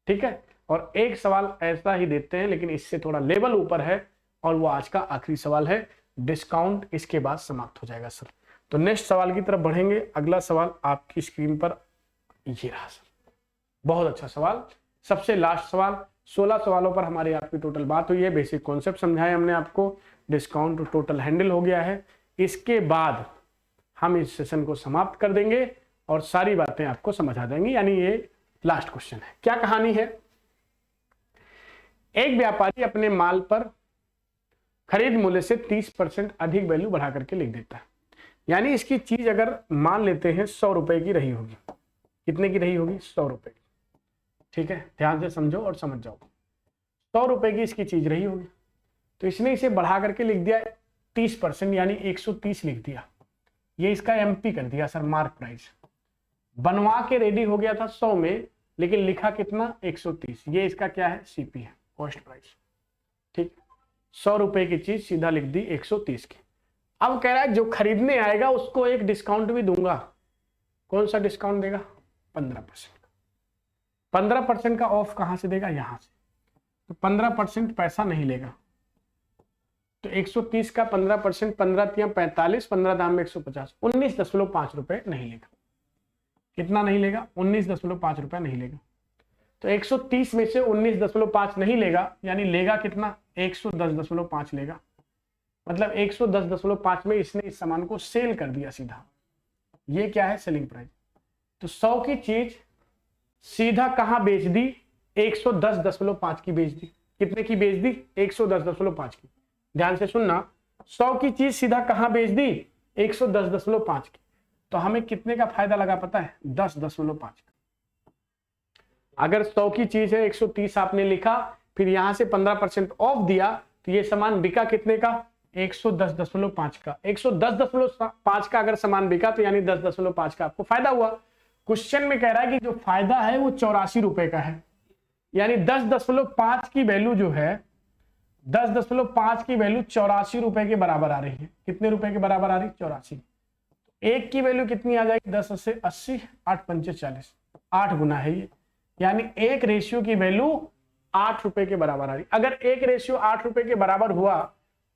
ठीक है, और एक सवाल ऐसा ही देते हैं लेकिन इससे थोड़ा लेवल ऊपर है, और वो आज का आखिरी सवाल है। डिस्काउंट इसके बाद समाप्त हो जाएगा सर। तो नेक्स्ट सवाल की तरफ बढ़ेंगे। अगला सवाल आपकी स्क्रीन पर ये रहा सर, बहुत अच्छा सवाल, सबसे लास्ट सवाल। 16 सवालों पर हमारी आपकी टोटल बात हुई है, बेसिक कॉन्सेप्ट समझाए हमने आपको, डिस्काउंट टोटल हैंडल हो गया है। इसके बाद हम इस सेशन को समाप्त कर देंगे और सारी बातें आपको समझ आ जाएंगी, यानी ये लास्ट क्वेश्चन है। क्या कहानी है, एक व्यापारी अपने माल पर खरीद मूल्य से 30% अधिक वैल्यू बढ़ा करके लिख देता है, यानी इसकी चीज अगर मान लेते हैं 100 रुपए की रही होगी, कितने की रही होगी, 100 रुपए की। ठीक है, ध्यान से समझो और समझ जाओ। 100 रुपए की इसकी चीज रही होगी, तो इसने इसे बढ़ा करके लिख दिया 30%, यानी 130 लिख दिया। ये इसका एमपी कर दिया सर, मार्क प्राइस। बनवा के रेडी हो गया था 100 में, लेकिन लिखा कितना, 130। ये इसका क्या है, सीपी है, कॉस्ट प्राइस। ठीक, 100 रुपए की चीज सीधा लिख दी 130 की। अब कह रहा है जो खरीदने आएगा उसको एक डिस्काउंट भी दूंगा। कौन सा डिस्काउंट देगा, 15%। 15% का ऑफ कहां से देगा, यहां से। तो 15% पैसा नहीं लेगा, तो 130 का 15%, 15 तिया 45, 15 दाम में 150, 19.5 रुपए नहीं लेगा। कितना नहीं लेगा, 19.5 रुपया नहीं लेगा। तो 130 में से 19.5 नहीं लेगा, यानी लेगा कितना, 110.5 लेगा। मतलब 110.5 में इसने इस सामान को सेल कर दिया सीधा। ये क्या है, सेलिंग प्राइस। तो 100 की चीज सीधा कहां बेच दी, 110.5 की बेच दी। कितने की बेच दी, 110.5 की। ध्यान से सुनना, 100 की चीज सीधा कहां बेच दी, 110.5 की। तो हमें कितने का फायदा लगा पता है, 10.5 का। अगर 100 की चीज है, 130 आपने लिखा, फिर यहां से 15% ऑफ दिया, तो ये सामान बिका कितने का, 110.5 का। 110.5 का अगर सामान बिका तो यानी 10.5 का आपको फायदा हुआ। क्वेश्चन में कह रहा है कि जो फायदा है वो 84 रुपए का है, यानी 10.5 की वैल्यू जो है, 10.5 की वैल्यू 84 रुपए के बराबर आ रही है। कितने रुपए के बराबर आ रही है, 84। एक की वैल्यू कितनी आ जाएगी, 10 से 80, 8 पंचे 40, 8 गुना है ये, यानी एक रेशियो की वैल्यू 8 रुपए के बराबर आ रही। अगर एक रेशियो 8 रुपए के बराबर हुआ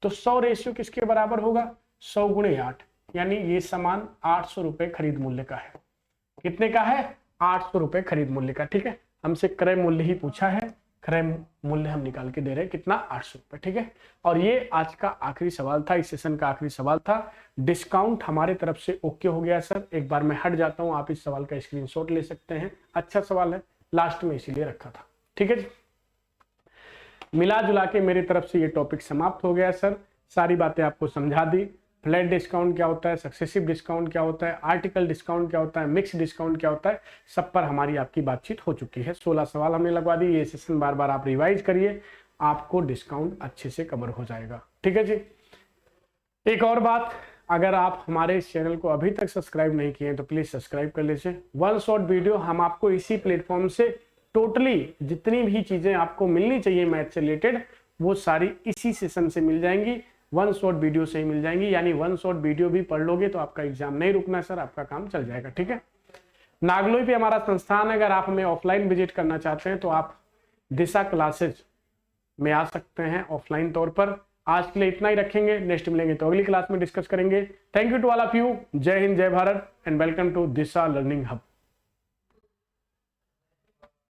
तो 100 रेशियो किसके बराबर होगा? 100 गुणे 8, यानी ये सामान 800 रुपए खरीद मूल्य का है। कितने का है? 800 रुपए खरीद मूल्य का। ठीक है, हमसे क्रय मूल्य ही पूछा है, क्रय मूल्य हम निकाल के दे रहे हैं कितना? 800 रुपए। ठीक है, और ये आज का आखिरी सवाल था, इस सेशन का आखिरी सवाल था। डिस्काउंट हमारे तरफ से ओके हो गया सर। एक बार मैं हट जाता हूं, आप इस सवाल का स्क्रीनशॉट ले सकते हैं, अच्छा सवाल है, लास्ट में इसीलिए रखा था। ठीक है जी, मिला जुला के मेरी तरफ से ये टॉपिक समाप्त हो गया सर। सारी बातें आपको समझा दी। फ्लैट डिस्काउंट क्या होता है, सक्सेसिव डिस्काउंट क्या होता है, आर्टिकल डिस्काउंट क्या होता है, मिक्स डिस्काउंट क्या होता है, सब पर हमारी आपकी बातचीत हो चुकी है। 16 सवाल हमने लगवा दी। ये सेशन बार बार आप रिवाइज करिए, आपको डिस्काउंट अच्छे से कवर हो जाएगा। ठीक है जी, एक और बात, अगर आप हमारे इस चैनल को अभी तक सब्सक्राइब नहीं किए तो प्लीज सब्सक्राइब कर लीजिए। वन शॉट वीडियो हम आपको इसी प्लेटफॉर्म से टोटली जितनी भी चीजें आपको मिलनी चाहिए मैथ से रिलेटेड, वो सारी इसी सेशन से मिल जाएंगी, वन शॉट वीडियो से ही मिल जाएंगी। यानी वन शॉट वीडियो भी पढ़ लोगे तो आपका एग्जाम नहीं रुकना सर, आपका काम चल जाएगा। ठीक है, नागलोई पे हमारा संस्थान है। अगर आप हमें ऑफलाइन विजिट करना चाहते हैं तो आप दिशा क्लासेज में आ सकते हैं ऑफलाइन तौर पर। आज के लिए इतना ही रखेंगे, नेक्स्ट मिलेंगे तो अगली क्लास में डिस्कस करेंगे। Thank you to all of you. जय हिंद, जय Bharat and welcome to Disha learning hub.